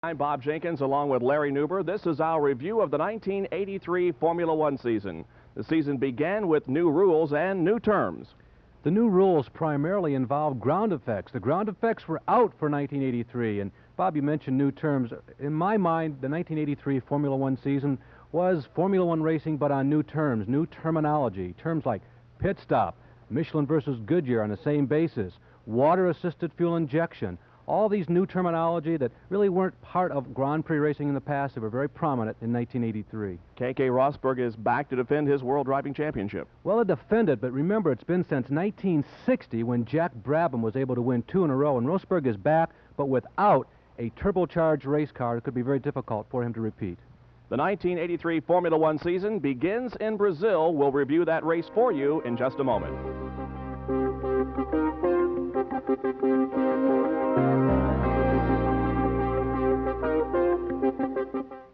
I'm Bob Jenkins along with Larry Newber. This is our review of the 1983 Formula One season. The season began with new rules and new terms. The new rules primarily involve ground effects. The ground effects were out for 1983, and Bob, you mentioned new terms. In my mind, the 1983 Formula One season was Formula One racing, but on new terms, new terminology. Terms like pit stop, Michelin versus Goodyear on the same basis, water-assisted fuel injection. All these new terminology that really weren't part of Grand Prix racing in the past that were very prominent in 1983. K.K. Rosberg is back to defend his World Driving Championship. Well, it defended, but remember, it's been since 1960 when Jack Brabham was able to win 2 in a row, and Rosberg is back, but without a turbocharged race car. It could be very difficult for him to repeat. The 1983 Formula One season begins in Brazil. We'll review that race for you in just a moment.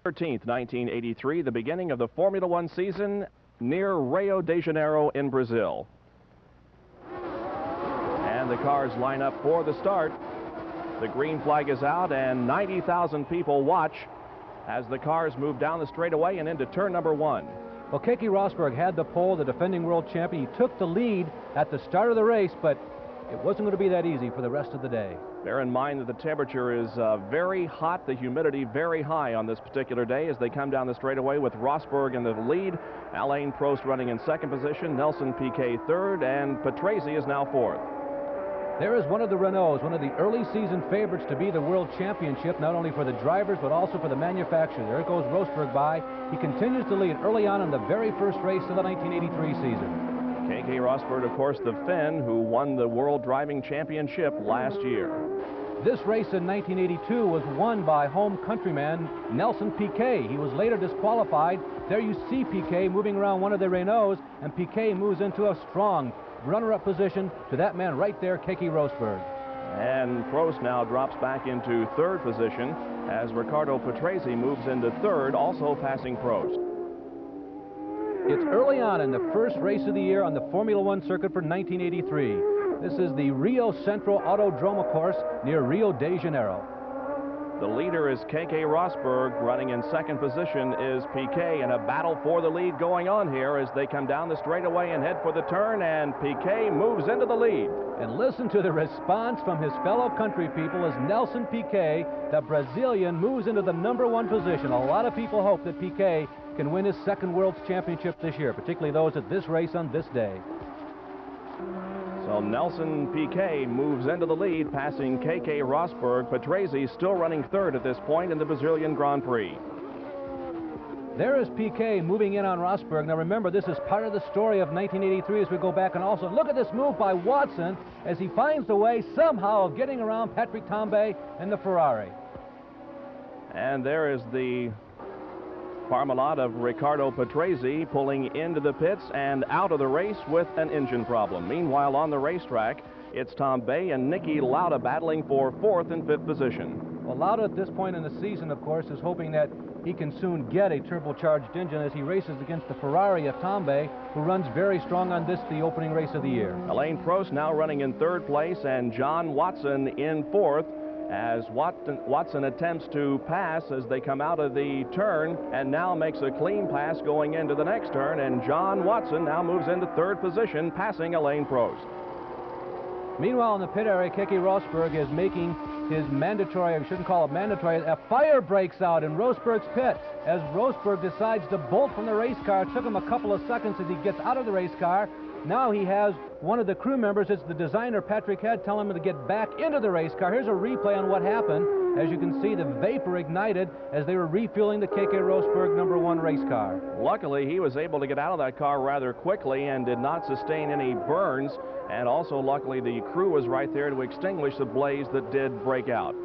13th, 1983, the beginning of the Formula One season near Rio de Janeiro in Brazil. And the cars line up for the start. The green flag is out and 90,000 people watch as the cars move down the straightaway and into turn number 1. Well, Keke Rosberg had the pole, the defending world champion. He took the lead at the start of the race, but it wasn't going to be that easy for the rest of the day. Bear in mind that the temperature is very hot, the humidity very high on this particular day as they come down the straightaway with Rosberg in the lead, Alain Prost running in second position, Nelson Piquet third, and Patrese is now fourth. There is one of the Renaults, one of the early season favorites to be the world championship, not only for the drivers but also for the manufacturer. There goes Rosberg by. He continues to lead early on in the very first race of the 1983 season. K.K. Rosberg, of course, the Finn who won the World Driving Championship last year. This race in 1982 was won by home countryman Nelson Piquet. He was later disqualified. There you see Piquet moving around one of the Renaults, and Piquet moves into a strong runner-up position to that man right there, Keke Rosberg. And Prost now drops back into third position as Ricardo Patrese moves into third, also passing Prost. It's early on in the first race of the year on the Formula One circuit for 1983. This is the Rio Centro Autodromo course near Rio de Janeiro. The leader is K.K. Rosberg. Running in second position is Piquet, and a battle for the lead going on here as they come down the straightaway and head for the turn, and Piquet moves into the lead. And listen to the response from his fellow country people as Nelson Piquet, the Brazilian, moves into the #1 position. A lot of people hope that Piquet can win his second World Championship this year, particularly those at this race on this day. So Nelson Piquet moves into the lead, passing K.K. Rosberg. Patrese still running third at this point in the Brazilian Grand Prix. There is Piquet moving in on Rosberg. Now remember, this is part of the story of 1983 as we go back, and also look at this move by Watson as he finds the way somehow of getting around Patrick Tambay and the Ferrari. And there is the Parmalat of Ricardo Patrese pulling into the pits and out of the race with an engine problem. Meanwhile, on the racetrack, it's Tambay and Niki Lauda battling for fourth and fifth position. Well, Lauda at this point in the season, of course, is hoping that he can soon get a turbocharged engine as he races against the Ferrari of Tambay, who runs very strong on this, the opening race of the year. Alain Prost now running in third place and John Watson in fourth, as Watson attempts to pass as they come out of the turn and now makes a clean pass going into the next turn, and John Watson now moves into third position, passing Alain Prost. Meanwhile, in the pit area, Keke Rosberg is making his mandatory, I shouldn't call it mandatory, a fire breaks out in Rosberg's pit as Rosberg decides to bolt from the race car. It took him a couple of seconds as he gets out of the race car. Now he has one of the crew members, it's the designer Patrick Head, telling him to get back into the race car. Here's a replay on what happened. As you can see, the vapor ignited as they were refueling the Keke Rosberg #1 race car. Luckily, he was able to get out of that car rather quickly and did not sustain any burns. And also, luckily, the crew was right there to extinguish the blaze that did break out.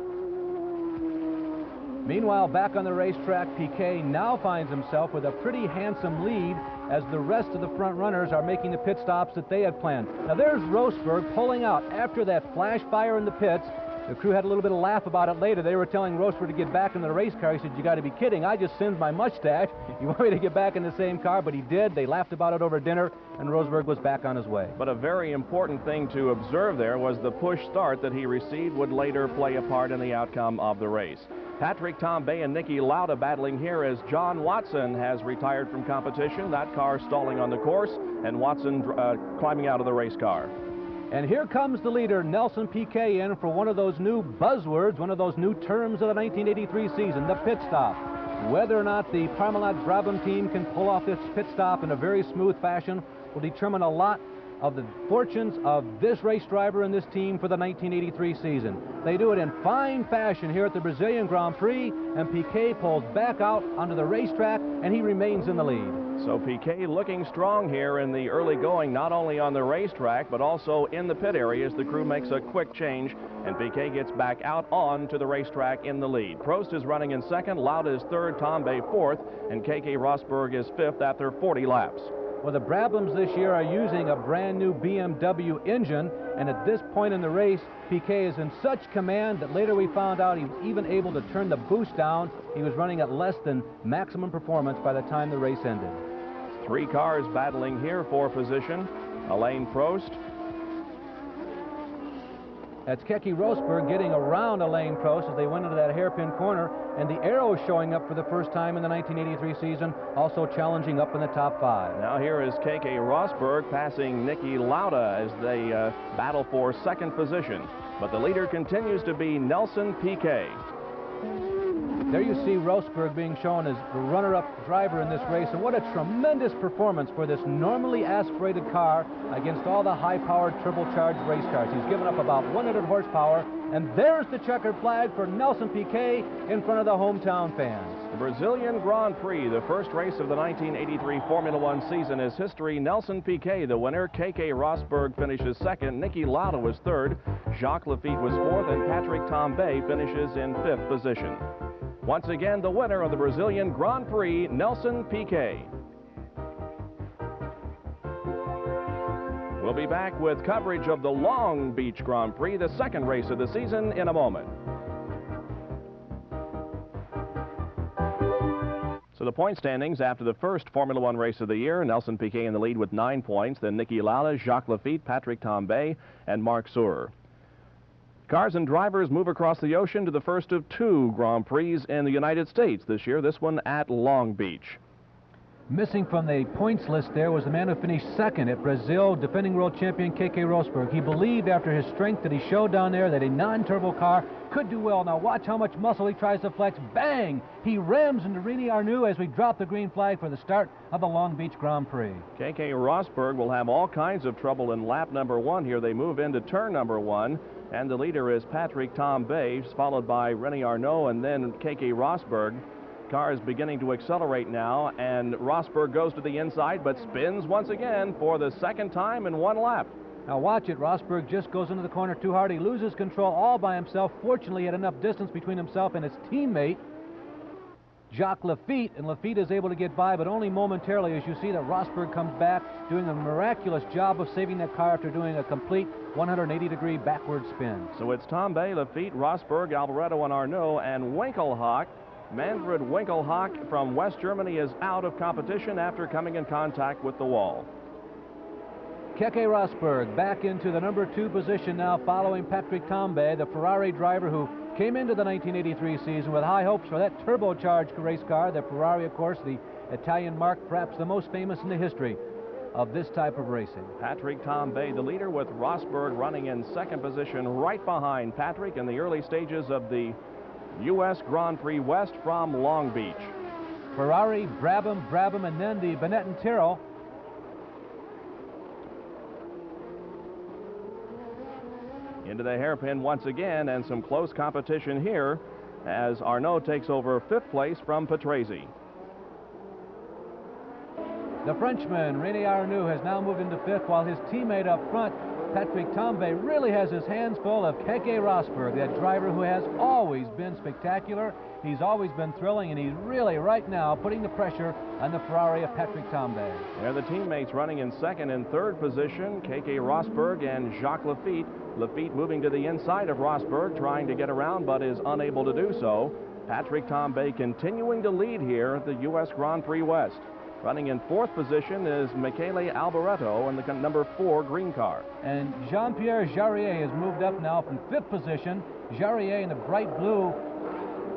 Meanwhile, back on the racetrack, Piquet now finds himself with a pretty handsome lead as the rest of the front runners are making the pit stops that they had planned. Now there's Rosberg pulling out after that flash fire in the pits. The crew had a little bit of laugh about it later. They were telling Rosberg to get back in the race car. He said, "You got to be kidding. I just singed my mustache. You want me to get back in the same car?" But he did. They laughed about it over dinner, and Rosberg was back on his way. But a very important thing to observe there was the push start that he received would later play a part in the outcome of the race. Patrick Tambay and Nicky Lauda battling here as John Watson has retired from competition. That car stalling on the course, and Watson climbing out of the race car. And here comes the leader, Nelson Piquet, in for one of those new buzzwords, one of those new terms of the 1983 season, the pit stop. Whether or not the Parmalat-Brabham team can pull off this pit stop in a very smooth fashion will determine a lot of the fortunes of this race driver and this team for the 1983 season. They do it in fine fashion here at the Brazilian Grand Prix, and Piquet pulls back out onto the racetrack, and he remains in the lead. So Piquet looking strong here in the early going, not only on the racetrack, but also in the pit area as the crew makes a quick change, and Piquet gets back out on to the racetrack in the lead. Prost is running in second, Lauda is third, Tambay fourth, and K.K. Rosberg is fifth after 40 laps. Well, the Brabhams this year are using a brand new BMW engine, and at this point in the race, Piquet is in such command that later we found out he was even able to turn the boost down. He was running at less than maximum performance by the time the race ended. Three cars battling here for position. Alain Prost. That's Keke Rosberg getting around Alain Prost as they went into that hairpin corner, and the Arrow showing up for the first time in the 1983 season, also challenging up in the top five. Now here is Keke Rosberg passing Nicky Lauda as they battle for second position. But the leader continues to be Nelson Piquet. There you see Rosberg being shown as the runner-up driver in this race, and what a tremendous performance for this normally aspirated car against all the high-powered turbocharged race cars. He's given up about 100 horsepower, and there's the checkered flag for Nelson Piquet in front of the hometown fans. The Brazilian Grand Prix, the first race of the 1983 Formula One season, is history. Nelson Piquet, the winner. K.K. Rosberg finishes second. Nicky Lauda was third. Jacques Lafitte was fourth, and Patrick Tambay finishes in fifth position. Once again, the winner of the Brazilian Grand Prix, Nelson Piquet. We'll be back with coverage of the Long Beach Grand Prix, the second race of the season, in a moment. So the point standings after the first Formula One race of the year, Nelson Piquet in the lead with 9 points, then Nicky Lauda, Jacques Lafitte, Patrick Tambay, and Marc Surer. Cars and drivers move across the ocean to the first of 2 Grand Prix in the United States this year, this one at Long Beach. Missing from the points list there was the man who finished second at Brazil, defending world champion Keke Rosberg. He believed after his strength that he showed down there that a non-turbo car could do well. Now watch how much muscle he tries to flex. Bang! He rams into Rini Arnoux as we drop the green flag for the start of the Long Beach Grand Prix. Keke Rosberg will have all kinds of trouble in lap number 1 here. They move into turn number 1. And the leader is Patrick Tambay, followed by Rini Arnoux and then Keke Rosberg. Car is beginning to accelerate now, and Rosberg goes to the inside but spins once again for the second time in 1 lap. Now watch it. Rosberg just goes into the corner too hard. He loses control all by himself. Fortunately, he had enough distance between himself and his teammate, Jacques Lafitte, and Lafitte is able to get by, but only momentarily, as you see that Rosberg comes back, doing a miraculous job of saving that car after doing a complete 180-degree backward spin. So it's Tambay, Lafitte, Rosberg, Alboreto, and Arnoux, and Winkelhock. Manfred Winkelhock from West Germany is out of competition after coming in contact with the wall. Keke Rosberg back into the number 2 position now, following Patrick Tambay, the Ferrari driver who came into the 1983 season with high hopes for that turbocharged race car. The Ferrari, of course, the Italian mark, perhaps the most famous in the history of this type of racing. Patrick Tambay, the leader, with Rosberg running in second position right behind Patrick in the early stages of the U.S. Grand Prix West from Long Beach. Ferrari, Brabham, and then the Benetton Tyrrell. Into the hairpin once again, and some close competition here as Arnoux takes over 5th place from Patrese. The Frenchman, Rini Arnoux, has now moved into 5th, while his teammate up front, Patrick Tambay, really has his hands full of Keke Rosberg, that driver who has always been spectacular. He's always been thrilling, and he's really, right now, putting the pressure on the Ferrari of Patrick Tambay. They're the teammates running in 2nd and 3rd position, Keke Rosberg and Jacques Lafitte. Lafitte moving to the inside of Rosberg, trying to get around, but is unable to do so. Patrick Tambay continuing to lead here at the U.S. Grand Prix West. Running in 4th position is Michele Alboreto in the number 4 green car. And Jean-Pierre Jarier has moved up now from 5th position. Jarier in the bright blue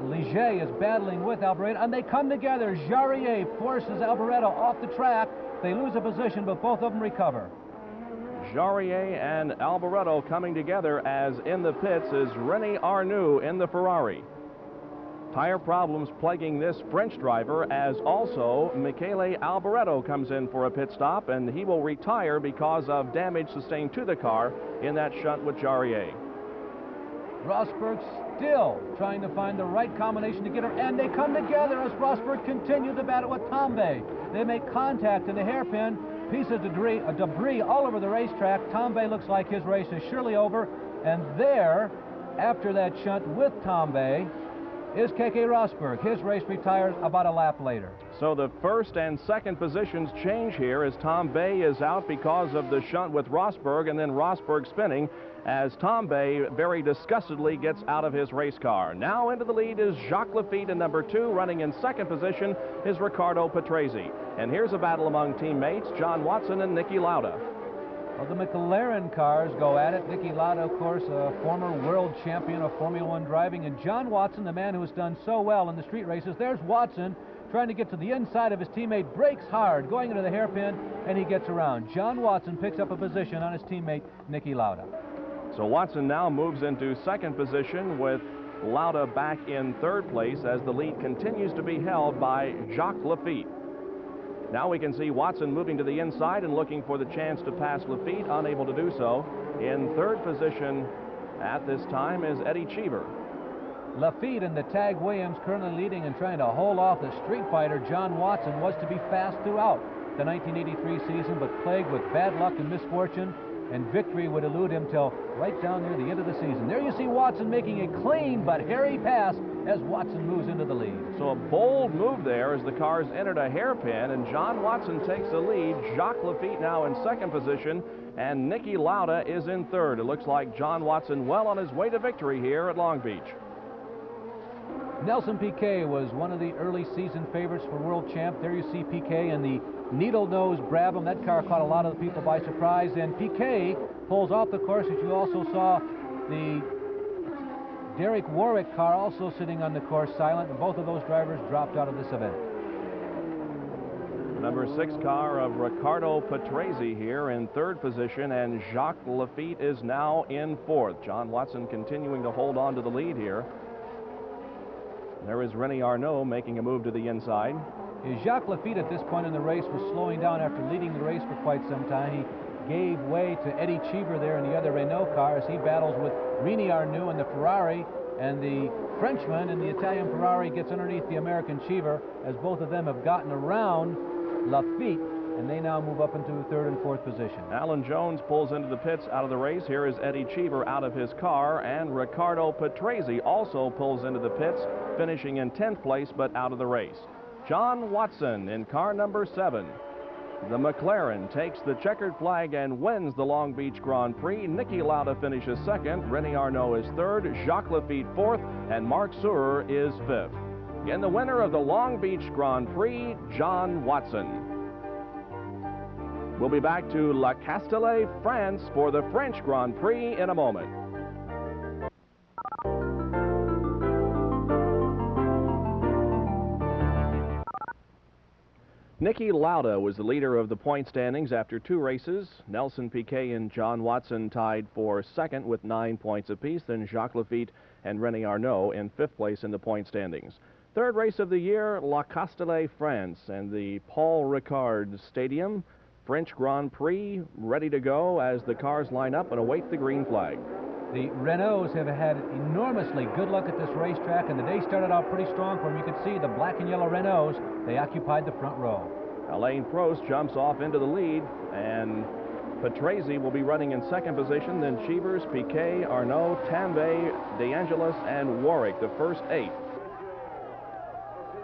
Ligier is battling with Alboreto, and they come together. Jarier forces Alboreto off the track. They lose a position, but both of them recover. Jarier and Alboreto coming together, as in the pits is René Arnoux in the Ferrari. Tire problems plaguing this French driver, as also Michele Alboreto comes in for a pit stop, and he will retire because of damage sustained to the car in that shunt with Jarier. Rosberg still trying to find the right combination to get her, and they come together as Rosberg continues the battle with Tambay. They make contact in the hairpin, pieces of debris all over the racetrack. Tambay looks like his race is surely over, and there, after that shunt with Tambay, is Keke Rosberg. His race retires about a lap later. So the first and second positions change here as Tambay is out because of the shunt with Rosberg, and then Rosberg spinning as Tambay very disgustedly gets out of his race car. Now into the lead is Jacques Lafitte in number 2. Running in second position is Riccardo Patrese. And here's a battle among teammates, John Watson and Niki Lauda. Well, the McLaren cars go at it. Niki Lauda, of course, a former world champion of Formula One driving, and John Watson, the man who has done so well in the street races. There's Watson trying to get to the inside of his teammate, brakes hard, going into the hairpin, and he gets around. John Watson picks up a position on his teammate, Niki Lauda. So Watson now moves into second position with Lauda back in third place as the lead continues to be held by Jacques Lafitte. Now we can see Watson moving to the inside and looking for the chance to pass Lafitte, unable to do so. In third position at this time is Eddie Cheever. Lafitte and the Tag Williams currently leading and trying to hold off the street fighter John Watson was to be fast throughout the 1983 season, but plagued with bad luck and misfortune, and victory would elude him till right down near the end of the season. There you see Watson making a clean but hairy pass as Watson moves into the lead. So a bold move there as the cars entered a hairpin, and John Watson takes the lead. Jacques Lafitte now in second position, and Niki Lauda is in third. It looks like John Watson well on his way to victory here at Long Beach. Nelson Piquet was one of the early season favorites for world champ. There you see Piquet in the needle-nose Brabham. That car caught a lot of the people by surprise, and Piquet pulls off the course. As you also saw the Derek Warwick car also sitting on the course silent, and both of those drivers dropped out of this event. Number 6 car of Riccardo Patrese here in third position, and Jacques Lafitte is now in fourth. John Watson continuing to hold on to the lead here. There is René Arnoux making a move to the inside. Jacques Lafitte at this point in the race was slowing down after leading the race for quite some time. He gave way to Eddie Cheever there in the other Renault car as he battles with René Arnoux in the Ferrari, and the Frenchman in the Italian Ferrari gets underneath the American Cheever as both of them have gotten around Lafitte, and they now move up into third and fourth position. Alan Jones pulls into the pits out of the race. Here is Eddie Cheever out of his car, and Riccardo Patrese also pulls into the pits, finishing in 10th place but out of the race. John Watson in car number 7. The McLaren takes the checkered flag and wins the Long Beach Grand Prix. Niki Lauda finishes second, René Arnoux is third, Jacques Lafitte fourth, and Marc Surer is fifth. Again, the winner of the Long Beach Grand Prix, John Watson. We'll be back to La Castellet, France for the French Grand Prix in a moment. Niki Lauda was the leader of the point standings after 2 races. Nelson Piquet and John Watson tied for second with 9 points apiece. Then Jacques Lafitte and René Arnoux in 5th place in the point standings. Third race of the year, La Castellet, France, and the Paul Ricard Stadium. French Grand Prix ready to go as the cars line up and await the green flag. The Renaults have had enormously good luck at this racetrack, and the day started out pretty strong for them. You could see the black and yellow Renaults, they occupied the front row. Alain Prost jumps off into the lead, and Patrese will be running in second position, then Cheevers, Piquet, Arnoux, Tambay, De Angelis, and Warwick, the first 8.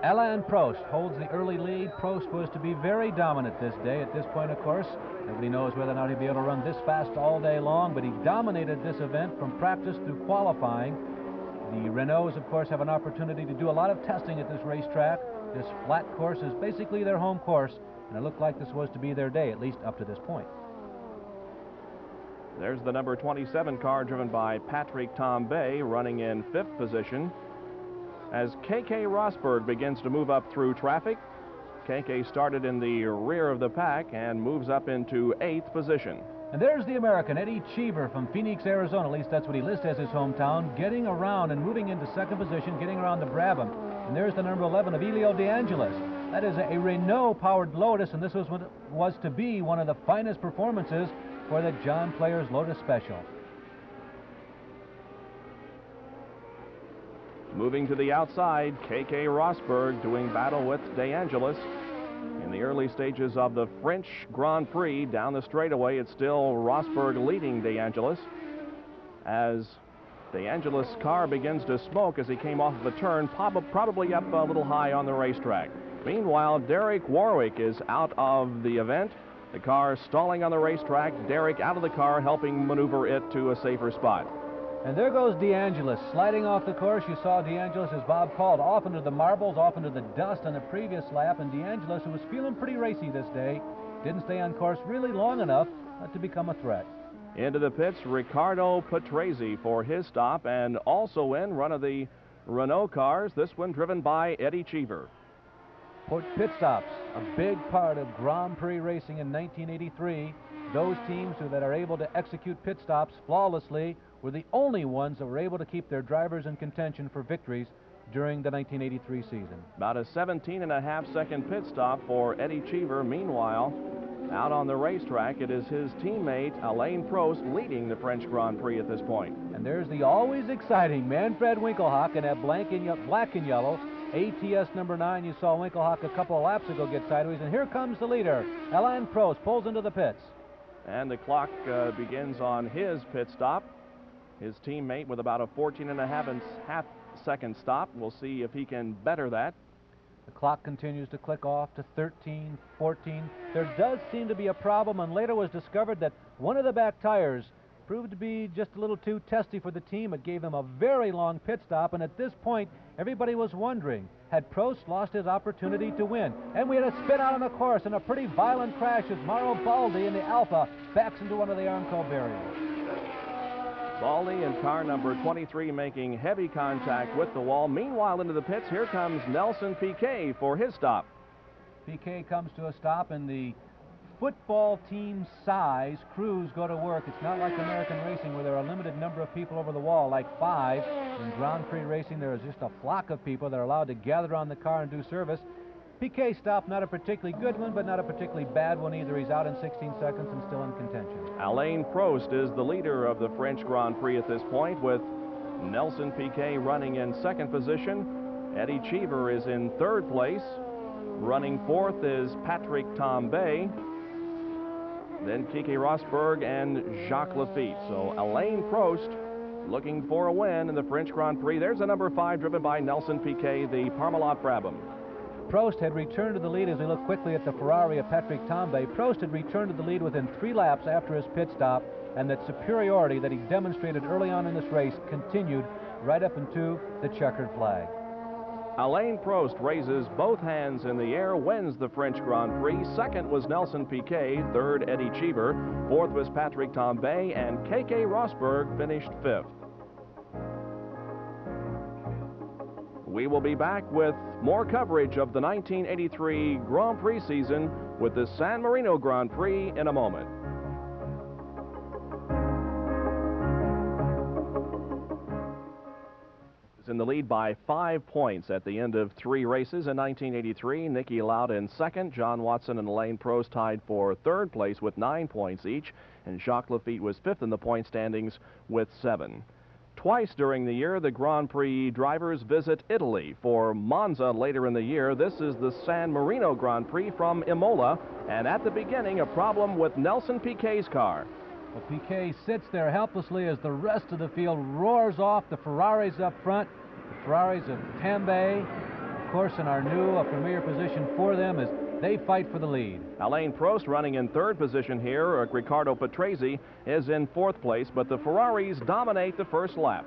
Alain Prost holds the early lead. Prost was to be very dominant this day. At this point, of course, nobody knows whether or not he'll be able to run this fast all day long, but he dominated this event from practice through qualifying. The Renaults, of course, have an opportunity to do a lot of testing at this racetrack. This flat course is basically their home course, and it looked like this was to be their day, at least up to this point. There's the number 27 car driven by Patrick Tambay running in 5th position. as K.K. Rosberg begins to move up through traffic. K.K. started in the rear of the pack and moves up into 8th position. And there's the American, Eddie Cheever from Phoenix, Arizona. At least that's what he lists as his hometown. Getting around and moving into 2nd position, getting around the Brabham. And there's the number 11 of Elio De Angelis. That is a Renault-powered Lotus, and this was what was to be one of the finest performances for the John Players Lotus Special. Moving to the outside, K.K. Rosberg doing battle with De Angelis. In the early stages of the French Grand Prix, down the straightaway, it's still Rosberg leading De Angelis, as De Angelis' car begins to smoke as he came off of a turn, probably up a little high on the racetrack. Meanwhile, Derek Warwick is out of the event. The car stalling on the racetrack. Derek out of the car, helping maneuver it to a safer spot. And there goes De Angelis sliding off the course. You saw De Angelis, as Bob called, off into the marbles, off into the dust on the previous lap. And De Angelis, who was feeling pretty racy this day, didn't stay on course really long enough to become a threat. Into the pits, Riccardo Patrese for his stop, and also in one of the Renault cars, this one driven by Eddie Cheever. Pit stops, a big part of Grand Prix racing in 1983. Those teams that are able to execute pit stops flawlessly were the only ones that were able to keep their drivers in contention for victories during the 1983 season. About a 17.5-second pit stop for Eddie Cheever. Meanwhile, out on the racetrack, it is his teammate Alain Prost leading the French Grand Prix at this point. And there's the always exciting Manfred Winkelhock in that black and yellow ATS number 9. You saw Winkelhock a couple of laps ago get sideways, and here comes the leader. Alain Prost pulls into the pits. And the clock begins on his pit stop. His teammate with about a 14.5-second stop. We'll see if he can better that. The clock continues to click off to 13, 14. There does seem to be a problem, and later was discovered that one of the back tires proved to be just a little too testy for the team. It gave them a very long pit stop, and at this point, everybody was wondering, had Prost lost his opportunity to win? And we had a spin out on the course and a pretty violent crash as Mauro Baldi in the Alfa backs into one of the Armco barriers. Baldi in car number 23 making heavy contact with the wall. Meanwhile, into the pits, here comes Nelson Piquet for his stop. Piquet comes to a stop, and the football team size crews go to work. It's not like American racing where there are a limited number of people over the wall, like 5. In Grand Prix racing, there is just a flock of people that are allowed to gather on the car and do service. Piquet stop, not a particularly good one, but not a particularly bad one either. He's out in 16 seconds and still in contention. Alain Prost is the leader of the French Grand Prix at this point, with Nelson Piquet running in 2nd position. Eddie Cheever is in 3rd place. Running 4th is Patrick Tambay. Then Keke Rosberg and Jacques Lafitte. So Alain Prost looking for a win in the French Grand Prix. There's a number 5 driven by Nelson Piquet, the Parmalat Brabham. Prost had returned to the lead as we look quickly at the Ferrari of Patrick Tambay. Prost had returned to the lead within 3 laps after his pit stop, and that superiority that he demonstrated early on in this race continued right up into the checkered flag. Alain Prost raises both hands in the air, wins the French Grand Prix. 2nd was Nelson Piquet, 3rd Eddie Cheever, 4th was Patrick Tambay, and Keke Rosberg finished 5th. We will be back with more coverage of the 1983 Grand Prix season with the San Marino Grand Prix in a moment. In the lead by 5 points at the end of 3 races in 1983. Niki Lauda in 2nd. John Watson and Alain Prost tied for 3rd place with 9 points each, and Jacques Lafitte was 5th in the point standings with 7. Twice during the year, the Grand Prix drivers visit Italy. For Monza later in the year, this is the San Marino Grand Prix from Imola, and at the beginning, a problem with Nelson Piquet's car. Well, Piquet sits there helplessly as the rest of the field roars off. The Ferraris up front, the Ferraris of Tambay, of course, in our new familiar position for them as they fight for the lead. Alain Prost running in 3rd position here. Riccardo Patrese is in 4th place, but the Ferraris dominate the first lap.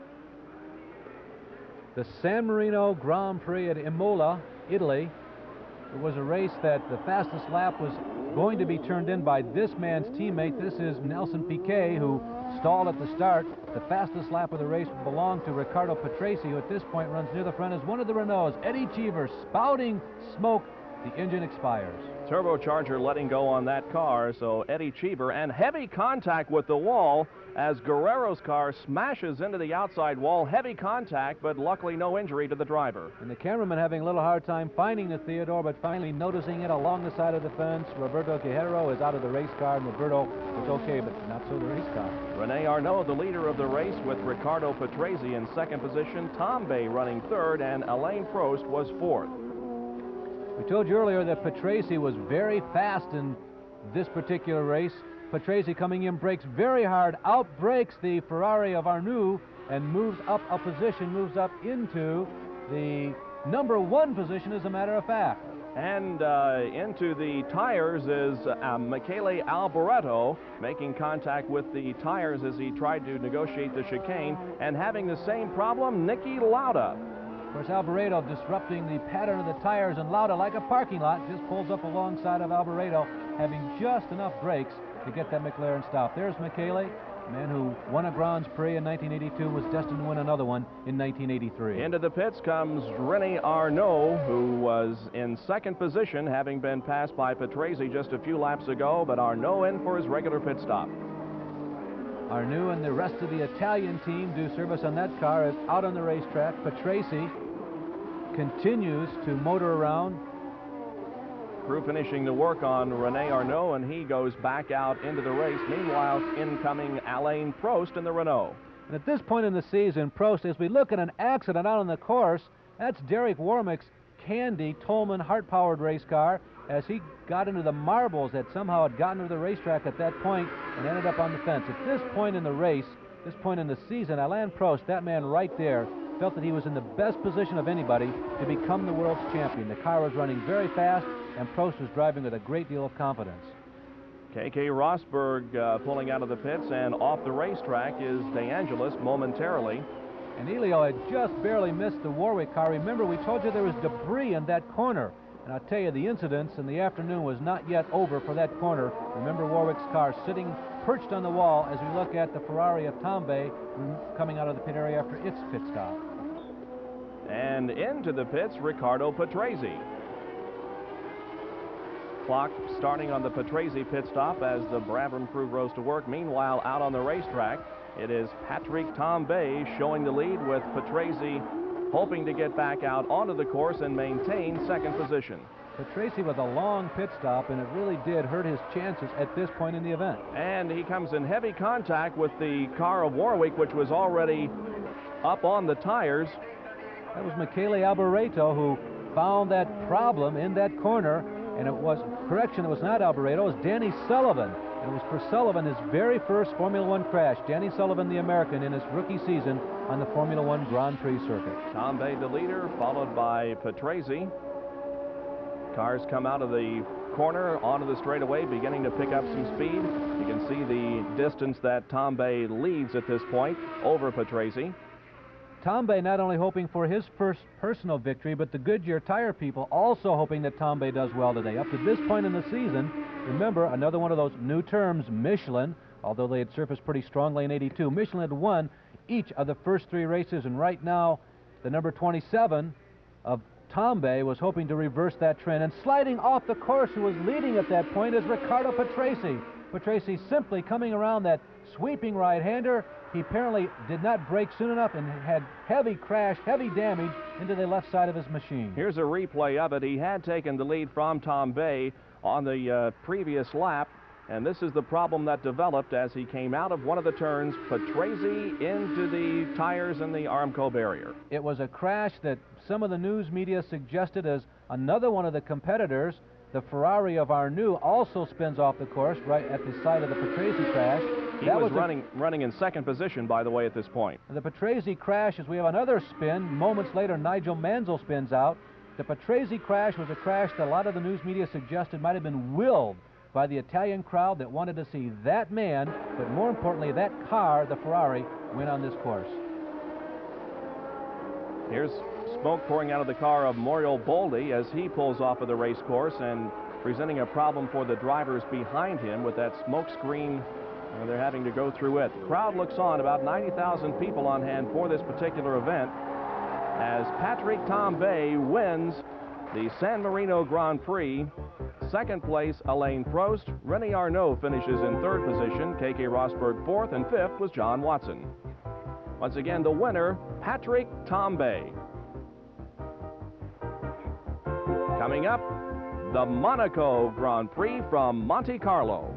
The San Marino Grand Prix at Imola, Italy. It was a race that the fastest lap was going to be turned in by this man's teammate. This is Nelson Piquet, who stalled at the start. The fastest lap of the race belonged to Ricardo Patrese, who at this point runs near the front as one of the Renaults. Eddie Cheever spouting smoke. The engine expires. Turbocharger letting go on that car, so Eddie Cheever, and heavy contact with the wall as Guerrero's car smashes into the outside wall. Heavy contact, but luckily no injury to the driver. And the cameraman having a little hard time finding the Theodore, but finally noticing it along the side of the fence. Roberto Guerrero is out of the race car, and Roberto is okay, but not so the race car. Rene Arnoux, the leader of the race, with Ricardo Patrese in second position, Tom Bay running third, and Alain Prost was fourth. We told you earlier that Patrese was very fast in this particular race. Patrese coming in, brakes very hard, outbrakes the Ferrari of Arnoux, and moves up a position, moves up into the number one position, as a matter of fact. And into the tires is Michele Alboreto, making contact with the tires as he tried to negotiate the chicane, and having the same problem, Niki Lauda. Of course, Alboreto disrupting the pattern of the tires, and Lauda, like a parking lot, just pulls up alongside of Alboreto, having just enough brakes to get that McLaren stop. There's Michele, a man who won a Grand Prix in 1982, was destined to win another one in 1983. Into the pits comes Rene Arnoux, who was in second position, having been passed by Patrese just a few laps ago, but Arnoux in for his regular pit stop. Arnoux and the rest of the Italian team do service on that car is out on the racetrack. Patrese continues to motor around. Crew finishing the work on Rene Arnoux, and he goes back out into the race. Meanwhile, incoming Alain Prost in the Renault. And at this point in the season, Prost, as we look at an accident out on the course, that's Derek Warmick's Candy Tolman Hart-powered race car, as he got into the marbles that somehow had gotten to the racetrack at that point and ended up on the fence. At this point in the race, this point in the season, Alain Prost, that man right there, felt that he was in the best position of anybody to become the world's champion. The car was running very fast, and Prost was driving with a great deal of confidence. K.K. Rosberg pulling out of the pits, and off the racetrack is DeAngelis momentarily. And Elio had just barely missed the Warwick car. Remember, we told you there was debris in that corner. And I'll tell you, the incidents in the afternoon was not yet over for that corner. Remember Warwick's car sitting perched on the wall as we look at the Ferrari of Tom Bay coming out of the pit area after its pit stop. And into the pits, Ricardo Patrese. Clock starting on the Patrese pit stop as the Brabham crew rose to work. Meanwhile, out on the racetrack, it is Patrick Tambay showing the lead, with Patrese hoping to get back out onto the course and maintain second position. Patrese with a long pit stop, and it really did hurt his chances at this point in the event. And he comes in heavy contact with the car of Warwick, which was already up on the tires. That was Michele Alboreto who found that problem in that corner, and it was, correction, it was not Alboreto, it was Danny Sullivan. And it was for Sullivan his very first Formula One crash. Danny Sullivan, the American, in his rookie season on the Formula One Grand Prix circuit. Tom Bay, the leader, followed by Patrese. Cars come out of the corner onto the straightaway, beginning to pick up some speed. You can see the distance that Tom Bay leads at this point over Patrese. Tom Bay not only hoping for his first personal victory, but the Goodyear tire people also hoping that Tom Bay does well today. Up to this point in the season, remember, another one of those new terms, Michelin, although they had surfaced pretty strongly in '82, Michelin had won each of the first three races, and right now, the number 27 of Tom Bay was hoping to reverse that trend, and sliding off the course, who was leading at that point, is Ricardo Patrese. Patrese simply coming around that sweeping right-hander. He apparently did not brake soon enough and had heavy crash, heavy damage into the left side of his machine. Here's a replay of it. He had taken the lead from Tom Bay on the previous lap, and this is the problem that developed as he came out of one of the turns, Patrese into the tires and the Armco barrier. It was a crash that some of the news media suggested as another one of the competitors, the Ferrari of Arnoux, also spins off the course right at the site of the Patrese crash. He was running in second position, by the way, at this point. The Patrese crash, as we have another spin, moments later Nigel Mansell spins out. The Patrese crash was a crash that a lot of the news media suggested might have been willed by the Italian crowd that wanted to see that man, but more importantly, that car, the Ferrari, win on this course. Here's smoke pouring out of the car of Muriel Boldi as he pulls off of the race course, and presenting a problem for the drivers behind him with that smoke screen And they're having to go through it. The crowd looks on, about 90,000 people on hand for this particular event, as Patrick Tambay wins the San Marino Grand Prix. Second place, Alain Prost. René Arnoux finishes in third position. K.K. Rosberg fourth, and fifth was John Watson. Once again, the winner, Patrick Tambay. Coming up, the Monaco Grand Prix from Monte Carlo.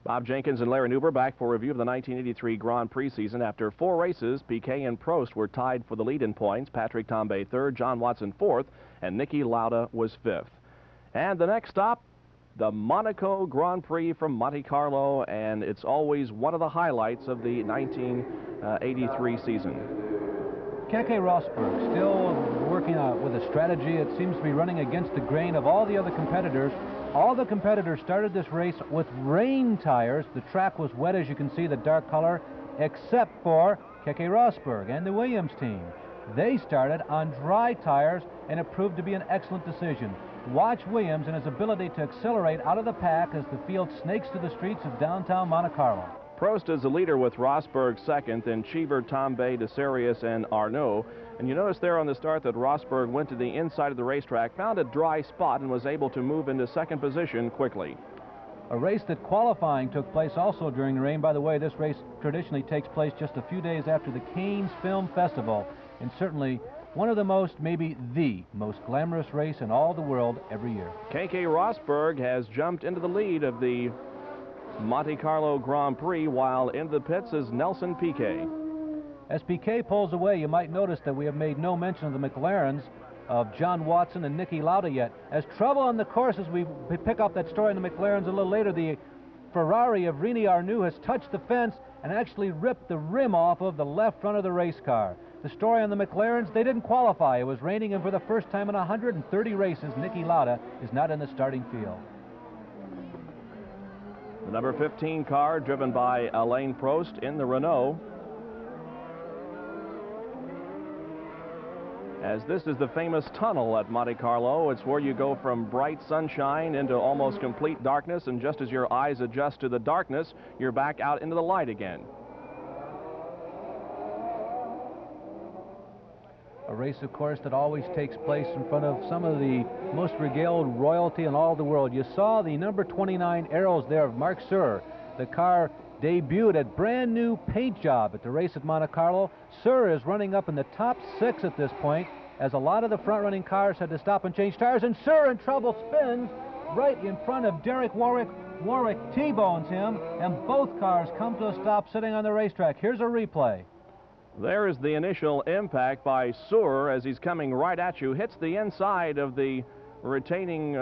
Bob Jenkins and Larry Newber back for a review of the 1983 Grand Prix season. After 4 races, Piquet and Prost were tied for the lead in points. Patrick Tambay third, John Watson fourth, and Niki Lauda was fifth. And the next stop, the Monaco Grand Prix from Monte Carlo, and it's always one of the highlights of the 1983 season. K.K. Rosberg still working out with a strategy. It seems to be running against the grain of all the other competitors. All the competitors started this race with rain tires. The track was wet, as you can see, the dark color, except for K.K. Rosberg and the Williams team. They started on dry tires, and it proved to be an excellent decision. Watch Williams and his ability to accelerate out of the pack as the field snakes to the streets of downtown Monte Carlo. Prost is the leader with Rosberg second, then Cheever, Tambay, DeSarius, and Arnoux. And you notice there on the start that Rosberg went to the inside of the racetrack, found a dry spot, and was able to move into second position quickly. A race that qualifying took place also during the rain. By the way, this race traditionally takes place just a few days after the Cannes Film Festival, and certainly one of the most, maybe the most glamorous race in all the world every year. K.K. Rosberg has jumped into the lead of the Monte Carlo Grand Prix, while in the pits is Nelson Piquet. As Piquet pulls away, you might notice that we have made no mention of the McLarens of John Watson and Niki Lauda yet. As trouble on the course, as we pick up that story in the McLarens a little later, the Ferrari of René Arnoux has touched the fence and actually ripped the rim off of the left front of the race car. The story on the McLarens, they didn't qualify. It was raining, and for the first time in 130 races, Niki Lauda is not in the starting field. The number 15 car, driven by Alain Prost in the Renault. As this is the famous tunnel at Monte Carlo. It's where you go from bright sunshine into almost complete darkness, and just as your eyes adjust to the darkness, you're back out into the light again. A race, of course, that always takes place in front of some of the most regaled royalty in all the world. You saw the number 29 arrows there of Mark Suhr. The car debuted at brand new paint job at the race at Monte Carlo. Suhr is running up in the top 6 at this point, as a lot of the front-running cars had to stop and change tires, and Suhr in trouble, spins right in front of Derek Warwick. Warwick T-bones him, and both cars come to a stop sitting on the racetrack. Here's a replay. There is the initial impact by Suhr as he's coming right at you, hits the inside of the retaining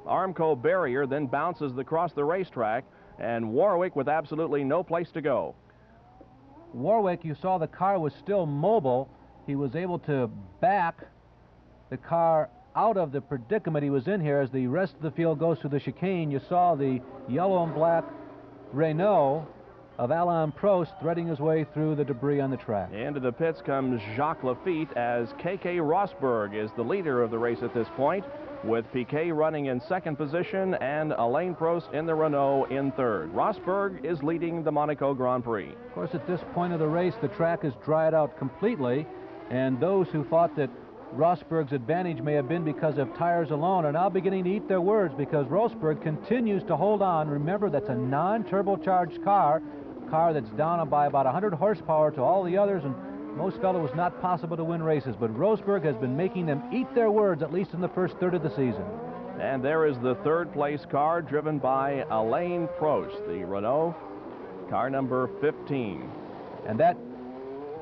Armco barrier, then bounces across the racetrack, and Warwick with absolutely no place to go. Warwick, you saw the car was still mobile. He was able to back the car out of the predicament he was in here. As the rest of the field goes through the chicane, you saw the yellow and black Renault of Alain Prost threading his way through the debris on the track. Into the pits comes Jacques Lafitte, as K.K. Rosberg is the leader of the race at this point, with Piquet running in second position and Alain Prost in the Renault in third. Rosberg is leading the Monaco Grand Prix. Of course, at this point of the race, the track is dried out completely, and those who thought that Rosberg's advantage may have been because of tires alone are now beginning to eat their words, because Rosberg continues to hold on. Remember, that's a non-turbocharged car that's down by about 100 horsepower to all the others, and most felt it was not possible to win races, but Rosberg has been making them eat their words, at least in the first third of the season. And there is the third place car, driven by Alain Prost, the Renault, car number 15. And that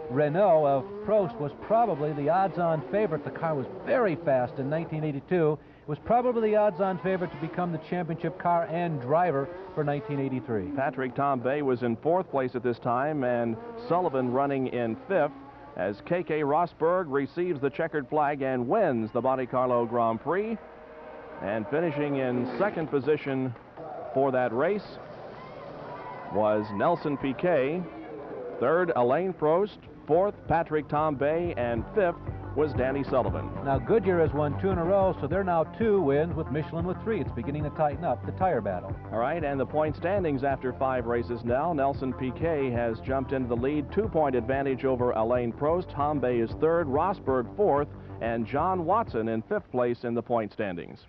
Renault of Prost was probably the odds-on favorite. The car was very fast in 1982. It was probably the odds-on favorite to become the championship car and driver for 1983. Patrick Tambay was in fourth place at this time, and Sullivan running in fifth, as K.K. Rosberg receives the checkered flag and wins the Monte Carlo Grand Prix. And finishing in second position for that race was Nelson Piquet. Third, Alain Prost. Fourth, Patrick Tambay. And fifth, was Danny Sullivan. Now Goodyear has won 2 in a row, so they're now 2 wins with Michelin with 3. It's beginning to tighten up the tire battle. All right, and the point standings after 5 races now. Nelson Piquet has jumped into the lead, 2-point advantage over Alain Prost. Tambay is 3rd, Rosberg 4th, and John Watson in 5th place in the point standings.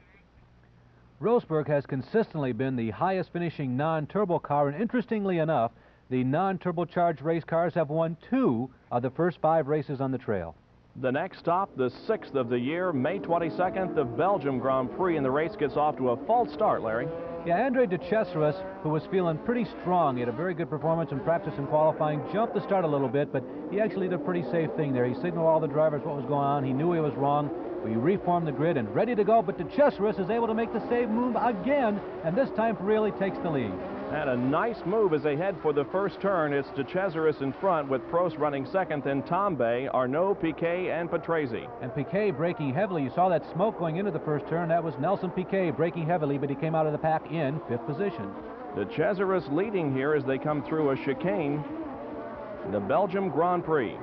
Rosberg has consistently been the highest finishing non-turbo car, and interestingly enough, the non-turbocharged race cars have won 2 of the first 5 races on the trail. The next stop, the 6th of the year, May 22nd, the Belgium Grand Prix, and the race gets off to a false start, Larry. Yeah, Andre de Cesaris, who was feeling pretty strong, he had a very good performance in practice and qualifying, jumped the start a little bit, but he actually did a pretty safe thing there. He signaled all the drivers what was going on. He knew he was wrong. We reformed the grid and ready to go, but de Cesaris is able to make the save move again, and this time really takes the lead. And a nice move as they head for the first turn. It's de Cesaris in front with Prost running 2nd, then Tambay, Arnaud, Piquet, and Patrese. And Piquet braking heavily. You saw that smoke going into the first turn. That was Nelson Piquet braking heavily, but he came out of the pack in 5th position. De Cesaris leading here as they come through a chicane in the Belgium Grand Prix.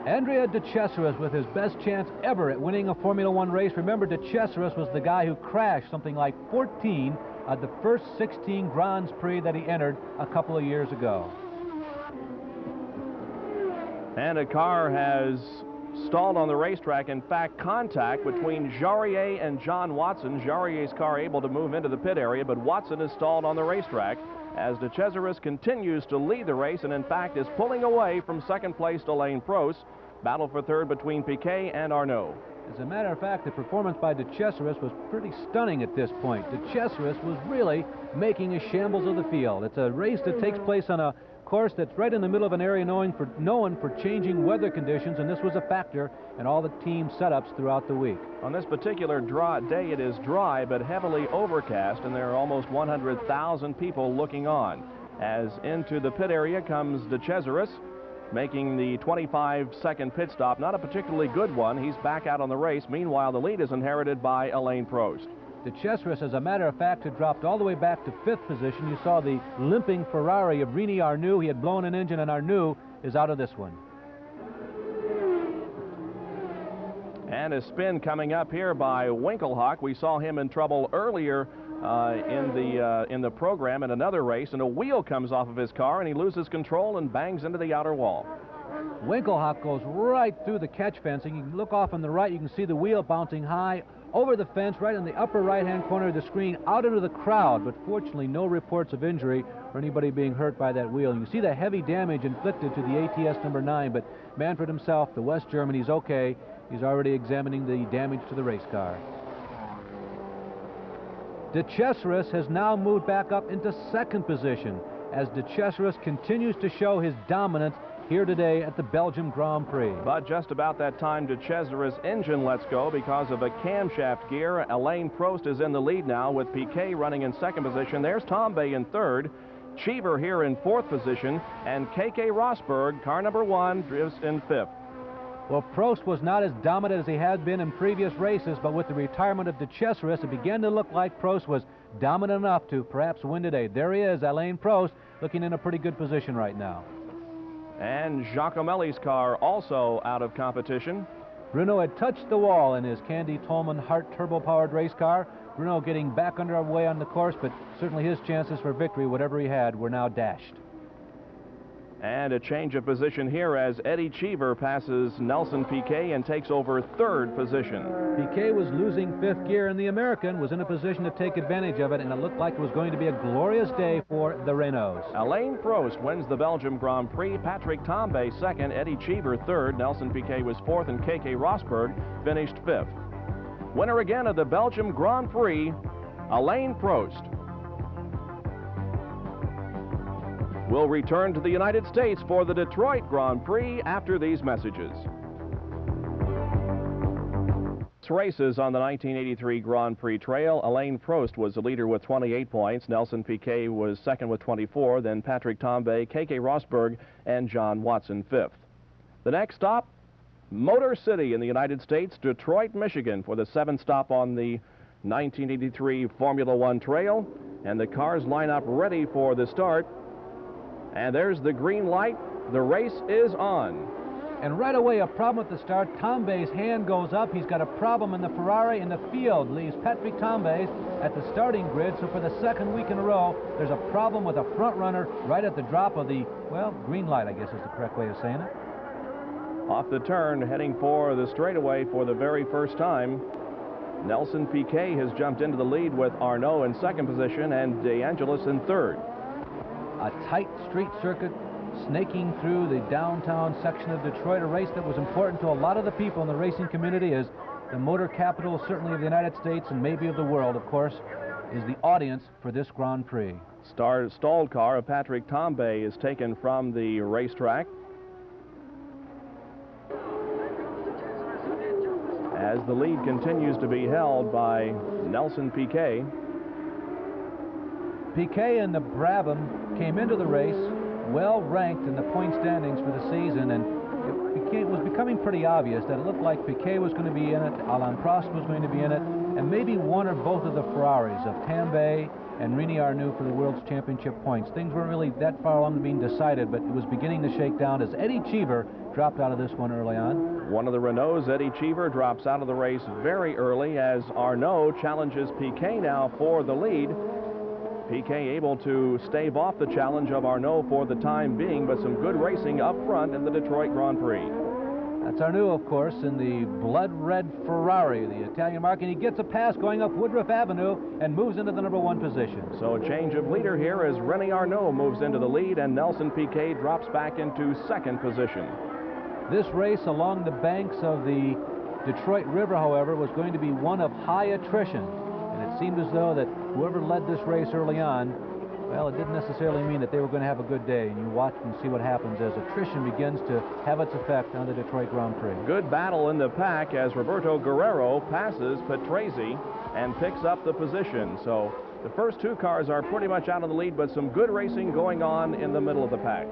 Andrea de Cesaris with his best chance ever at winning a Formula One race. Remember, de Cesaris was the guy who crashed something like 14 of the first 16 Grands Prix that he entered a couple of years ago. And a car has stalled on the racetrack. In fact, contact between Jarier and John Watson. Jarier's car able to move into the pit area, but Watson is stalled on the racetrack as de Cesaris continues to lead the race and in fact is pulling away from 2nd place Alain Prost. Battle for 3rd between Piquet and Arnaud. As a matter of fact, the performance by de Cesaris was pretty stunning at this point. De Cesaris was really making a shambles of the field. It's a race that takes place on a course that's right in the middle of an area known for changing weather conditions, and this was a factor in all the team setups throughout the week. On this particular day, it is dry but heavily overcast, and there are almost 100,000 people looking on. As into the pit area comes de Cesaris, making the 25-second pit stop. Not a particularly good one. He's back out on the race. Meanwhile, the lead is inherited by Alain Prost. De Cesaris, as a matter of fact, had dropped all the way back to 5th position. You saw the limping Ferrari of Rini Arnoux. He had blown an engine, and Arnoux is out of this one. And a spin coming up here by Winkelhock. We saw him in trouble earlier in the program in another race, and a wheel comes off of his car, and he loses control and bangs into the outer wall. Winkelhock goes right through the catch fencing. You can look off on the right. You can see the wheel bouncing high over the fence right in the upper right-hand corner of the screen, out into the crowd, but fortunately no reports of injury or anybody being hurt by that wheel. You can see the heavy damage inflicted to the ATS number 9, but Manfred himself, the West German, he's okay. He's already examining the damage to the race car. De Cesaris has now moved back up into 2nd position as de Cesaris continues to show his dominance here today at the Belgium Grand Prix. But just about that time, de Cesaris' engine lets go because of a camshaft gear. Alain Prost is in the lead now with Piquet running in 2nd position. There's Tambay in 3rd. Cheever here in 4th position, and K.K. Rosberg, car number 1, drifts in 5th. Well, Prost was not as dominant as he had been in previous races, but with the retirement of de Cesaris, it began to look like Prost was dominant enough to perhaps win today. There he is, Alain Prost, looking in a pretty good position right now. And Giacomelli's car also out of competition. Bruno had touched the wall in his Candy Tolman Hart turbo-powered race car. Bruno getting back underway on the course, but certainly his chances for victory, whatever he had, were now dashed. And a change of position here as Eddie Cheever passes Nelson Piquet and takes over 3rd position. Piquet was losing 5th gear, and the American was in a position to take advantage of it, and it looked like it was going to be a glorious day for the Renaults. Alain Prost wins the Belgium Grand Prix. Patrick Tambay 2nd, Eddie Cheever 3rd, Nelson Piquet was 4th, and K.K. Rosberg finished 5th. Winner again of the Belgium Grand Prix, Alain Prost. We'll return to the United States for the Detroit Grand Prix after these messages. Races on the 1983 Grand Prix Trail. Alain Prost was the leader with 28 points. Nelson Piquet was 2nd with 24. Then Patrick Tambay, K.K. Rosberg, and John Watson 5th. The next stop, Motor City in the United States, Detroit, Michigan, for the 7th stop on the 1983 Formula One Trail. And the cars line up ready for the start. And there's the green light. The race is on. And right away, a problem at the start. Tambay's hand goes up. He's got a problem in the Ferrari, and the field leaves Patrick Tambay at the starting grid. So for the second week in a row, there's a problem with a front runner right at the drop of the, well, green light, I guess is the correct way of saying it. Off the turn, heading for the straightaway for the very first time. Nelson Piquet has jumped into the lead with Arnaud in second position and De Angelis in third. A tight street circuit snaking through the downtown section of Detroit, a race that was important to a lot of the people in the racing community, as the motor capital, certainly of the United States and maybe of the world, of course, is the audience for this Grand Prix. Stalled car of Patrick Tambay is taken from the racetrack as the lead continues to be held by Nelson Piquet. Piquet and the Brabham came into the race well ranked in the point standings for the season, and it was becoming pretty obvious that it looked like Piquet was going to be in it, Alain Prost was going to be in it, and maybe one or both of the Ferraris of Tambay and Rini Arnoux for the World's Championship points. Things weren't really that far along to being decided, but it was beginning to shake down as Eddie Cheever dropped out of this one early on. One of the Renaults, Eddie Cheever, drops out of the race very early as Arnaud challenges Piquet now for the lead. Piquet able to stave off the challenge of Arnaud for the time being, but some good racing up front in the Detroit Grand Prix. That's Arnoux, of course, in the blood-red Ferrari, the Italian mark, and he gets a pass going up Woodruff Avenue and moves into the #1 position. So a change of leader here as Rini Arnoux moves into the lead and Nelson Piquet drops back into second position. This race along the banks of the Detroit River, however, was going to be one of high attrition. And it seemed as though that whoever led this race early on, well, it didn't necessarily mean that they were going to have a good day. And you watch and see what happens as attrition begins to have its effect on the Detroit Grand Prix. Good battle in the pack as Roberto Guerrero passes Patrese and picks up the position. So the first two cars are pretty much out of the lead, but some good racing going on in the middle of the pack.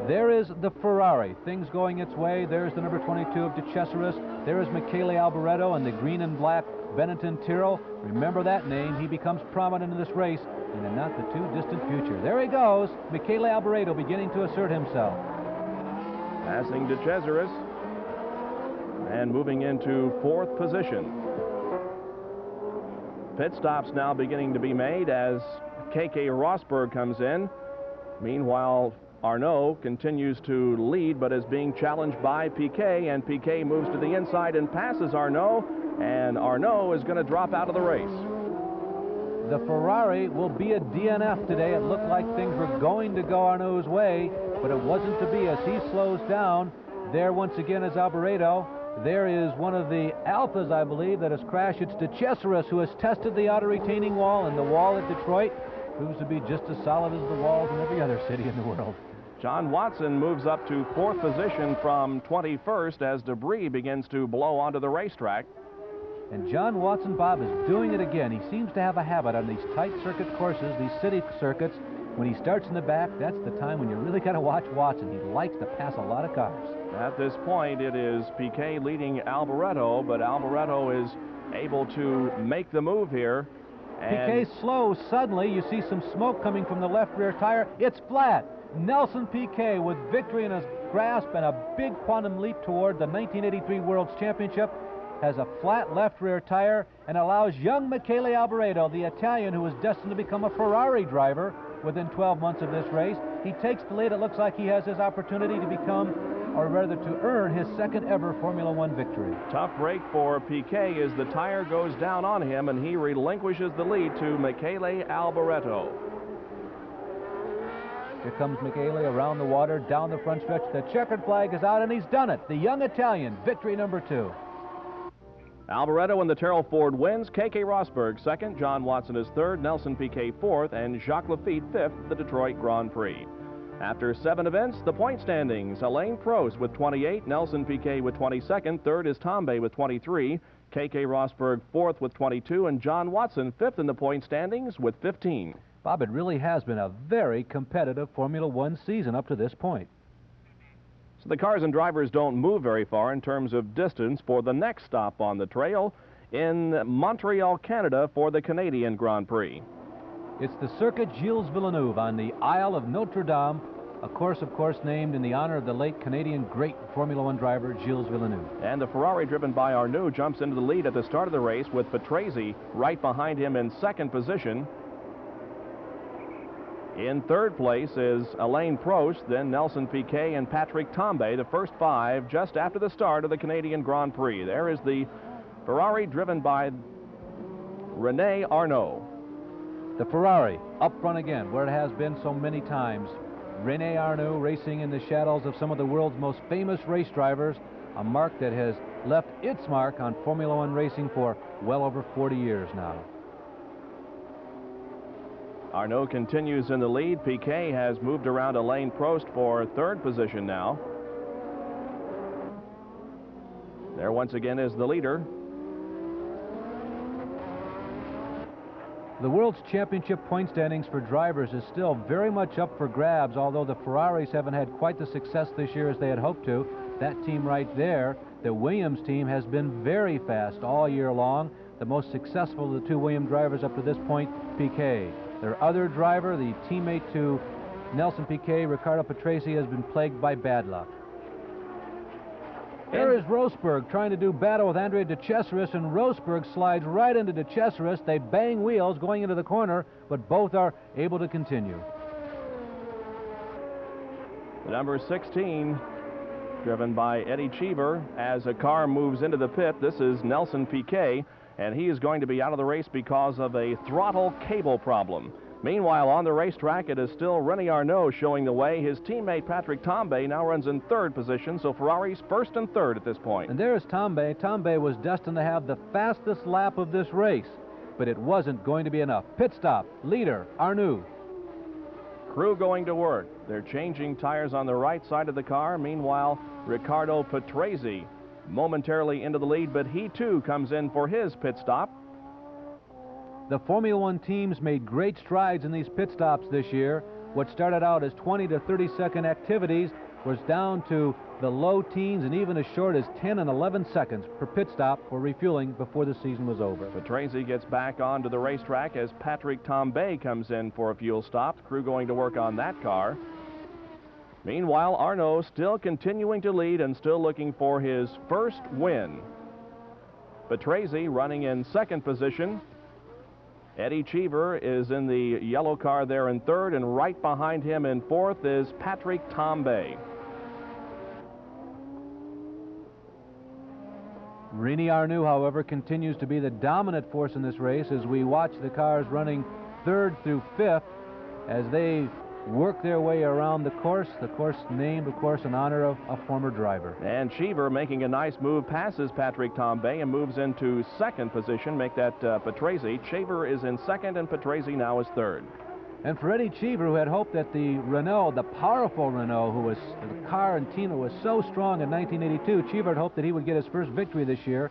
There is the Ferrari, things going its way. There's the number 22 of De Cesaris. There is Michele Alboreto and the green and black Benetton Tyrrell. Remember that name. He becomes prominent in this race in the not the too distant future. There he goes, Michele Alboreto beginning to assert himself. Passing De Cesaris and moving into fourth position. Pit stops now beginning to be made as K.K. Rosberg comes in. Meanwhile, Arnaud continues to lead, but is being challenged by Piquet, and Piquet moves to the inside and passes Arnaud, and Arnaud is going to drop out of the race. The Ferrari will be a DNF today. It looked like things were going to go Arnaud's way, but it wasn't to be as he slows down. There once again is Alboreto. There is one of the Alphas, I believe, that has crashed. It's De Cesaris, who has tested the outer retaining wall, and the wall at Detroit proves to be just as solid as the walls in every other city in the world. John Watson moves up to fourth position from 21st as debris begins to blow onto the racetrack. And John Watson, Bob, is doing it again. He seems to have a habit on these tight circuit courses, these city circuits. When he starts in the back, that's the time when you really got to watch Watson. He likes to pass a lot of cars. At this point, it is Piquet leading Alboreto, but Alboreto is able to make the move here. Piquet slows. Suddenly, you see some smoke coming from the left rear tire. It's flat. Nelson Piquet, with victory in his grasp and a big quantum leap toward the 1983 World's Championship, has a flat left rear tire and allows young Michele Alboreto, the Italian who is destined to become a Ferrari driver within 12 months of this race. He takes the lead. It looks like he has his opportunity to become, or rather to earn, his second ever Formula One victory. Tough break for Piquet as the tire goes down on him and he relinquishes the lead to Michele Alboreto. Here comes Michele around the water, down the front stretch. The checkered flag is out, and he's done it. The young Italian, victory number 2. Alboreto in the Terrell Ford wins. K.K. Rosberg second, John Watson is third, Nelson Piquet fourth, and Jacques Lafitte fifth, the Detroit Grand Prix. After 7 events, the point standings: Alain Prost with 28, Nelson Piquet with 22nd, third is Tambay with 23, K.K. Rosberg fourth with 22, and John Watson fifth in the point standings with 15. Bob, it really has been a very competitive Formula One season up to this point. So the cars and drivers don't move very far in terms of distance for the next stop on the trail in Montreal, Canada for the Canadian Grand Prix. It's the Circuit Gilles Villeneuve on the Isle of Notre Dame, A course, of course, named in the honor of the late Canadian great Formula One driver Gilles Villeneuve. And the Ferrari driven by Arnoux jumps into the lead at the start of the race with Patrese right behind him in second position. In third place is Alain Prost, then Nelson Piquet and Patrick Tambay, the first five just after the start of the Canadian Grand Prix. There is the Ferrari driven by René Arnoux. The Ferrari up front again, where it has been so many times. René Arnoux racing in the shadows of some of the world's most famous race drivers, a mark that has left its mark on Formula One racing for well over 40 years now. Arnoux continues in the lead. Piquet has moved around Alain Prost for third position now. There once again is the leader. The World's Championship point standings for drivers is still very much up for grabs, although the Ferraris haven't had quite the success this year as they had hoped to. That team right there, the Williams team, has been very fast all year long. The most successful of the two Williams drivers up to this point, Piquet. Their other driver, the teammate to Nelson Piquet, Ricardo Patrese, has been plagued by bad luck. There is Rosberg trying to do battle with Andrea de Cesaris, and Rosberg slides right into de Cesaris. They bang wheels going into the corner, but both are able to continue. The number 16, driven by Eddie Cheever, as a car moves into the pit. This is Nelson Piquet, and he is going to be out of the race because of a throttle cable problem. Meanwhile, on the racetrack, it is still René Arnoux showing the way. His teammate Patrick Tambay now runs in third position, so Ferrari's first and third at this point. And there's Tambay. Tambay was destined to have the fastest lap of this race, but it wasn't going to be enough. Pit stop, leader, Arnoux. Crew going to work. They're changing tires on the right side of the car. Meanwhile, Ricardo Patrese momentarily into the lead, but he too comes in for his pit stop. The Formula One teams made great strides in these pit stops this year. What started out as 20 to 30-second activities was down to the low teens and even as short as 10 and 11 seconds per pit stop for refueling before the season was over. Patrese gets back onto the racetrack as Patrick Tambay comes in for a fuel stop. Crew going to work on that car. Meanwhile, Arnoux still continuing to lead and still looking for his first win. Patrese running in second position. Eddie Cheever is in the yellow car there in third, and right behind him in fourth is Patrick Tambay. René Arnoux, however, continues to be the dominant force in this race as we watch the cars running third through fifth as they work their way around the course named, of course, in honor of a former driver. And Cheever making a nice move, passes Patrick Tambay and moves into second position, make that Patrese. Cheever is in second and Patrese now is third. And for Eddie Cheever, who had hoped that the Renault, the powerful Renault, who was the car and team that was so strong in 1982, Cheever had hoped that he would get his first victory this year.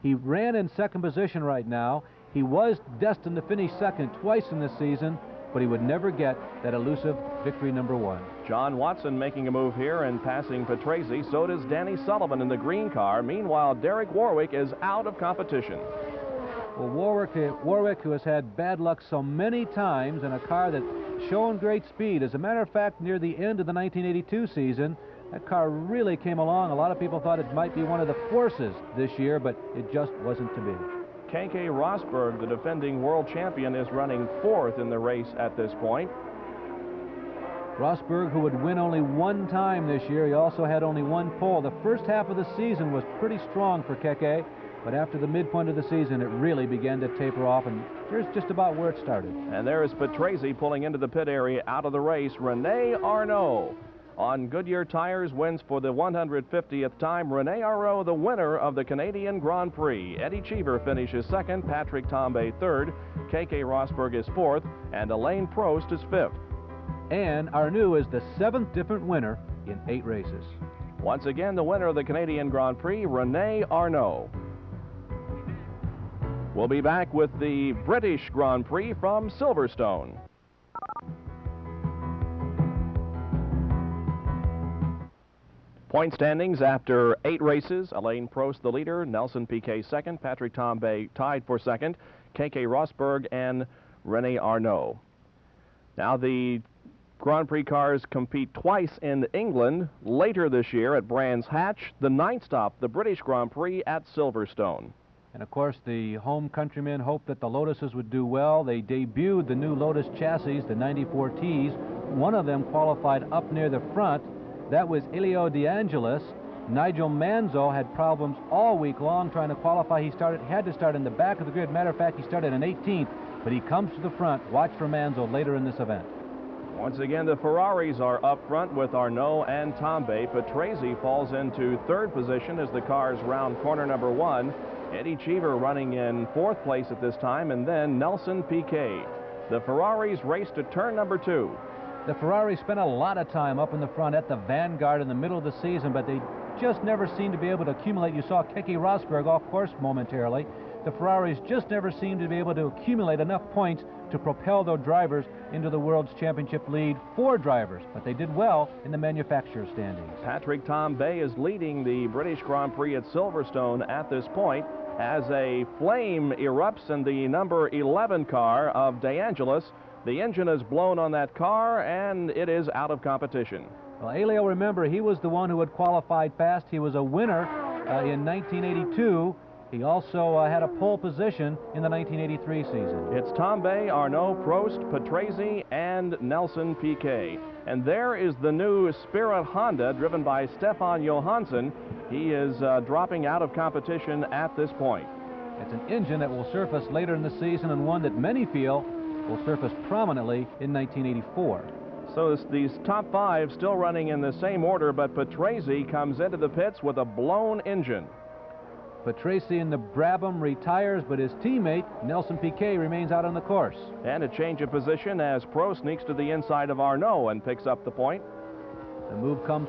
He ran in second position right now. He was destined to finish second twice in this season, but he would never get that elusive victory number one. John Watson making a move here and passing Patrese. So does Danny Sullivan in the green car. Meanwhile, Derek Warwick is out of competition. Well, Warwick, who has had bad luck so many times in a car that's shown great speed. As a matter of fact, near the end of the 1982 season, that car really came along. A lot of people thought it might be one of the forces this year, but it just wasn't to be. K.K. Rosberg, the defending world champion, is running fourth in the race at this point. Rosberg, who would win only one time this year, he also had only one pole. The first half of the season was pretty strong for K.K., but after the midpoint of the season, it really began to taper off, and here's just about where it started. And there is Patrese pulling into the pit area out of the race. René Arnoux on Goodyear tires wins for the 150th time. René Arnoux, the winner of the Canadian Grand Prix. Eddie Cheever finishes second, Patrick Tambay third, K.K. Rosberg is fourth, and Alain Prost is fifth. And Arnoux is the seventh different winner in 8 races. Once again, the winner of the Canadian Grand Prix, René Arnoux. We'll be back with the British Grand Prix from Silverstone. Point standings after 8 races. Alain Prost the leader, Nelson Piquet second, Patrick Tambay tied for second, K.K. Rosberg and René Arnoux. Now the Grand Prix cars compete twice in England. Later this year at Brands Hatch, the ninth stop, the British Grand Prix at Silverstone. And of course, the home countrymen hoped that the Lotuses would do well. They debuted the new Lotus chassis, the 94Ts. One of them qualified up near the front. That was Elio De Angelis. Nigel Mansell had problems all week long trying to qualify. He had to start in the back of the grid. Matter of fact, he started in 18th, but he comes to the front. Watch for Mansell later in this event. Once again, the Ferraris are up front with Arnault and Tambay. Patrese falls into third position as the cars round corner number 1. Eddie Cheever running in fourth place at this time, and then Nelson Piquet. The Ferraris race to turn number 2. The Ferraris spent a lot of time up in the front at the vanguard in the middle of the season, but they just never seemed to be able to accumulate. You saw Keke Rosberg off course momentarily. The Ferraris just never seemed to be able to accumulate enough points to propel their drivers into the World's Championship lead. 4 drivers, but they did well in the manufacturer standings. Patrick Tambay is leading the British Grand Prix at Silverstone at this point as a flame erupts in the number 11 car of De Angelis. The engine is blown on that car, and it is out of competition. Well, Elio, remember, he was the one who had qualified fast. He was a winner in 1982. He also had a pole position in the 1983 season. It's Tambay, Arnault, Prost, Patrese, and Nelson Piquet. And there is the new Spirit Honda driven by Stefan Johansson. He is dropping out of competition at this point. It's an engine that will surface later in the season, and one that many feel will surface prominently in 1984. So these top 5 still running in the same order, but Patrese comes into the pits with a blown engine. Patrese in the Brabham retires, but his teammate, Nelson Piquet, remains out on the course. And a change of position as Prost sneaks to the inside of Arnault and picks up the point. The move comes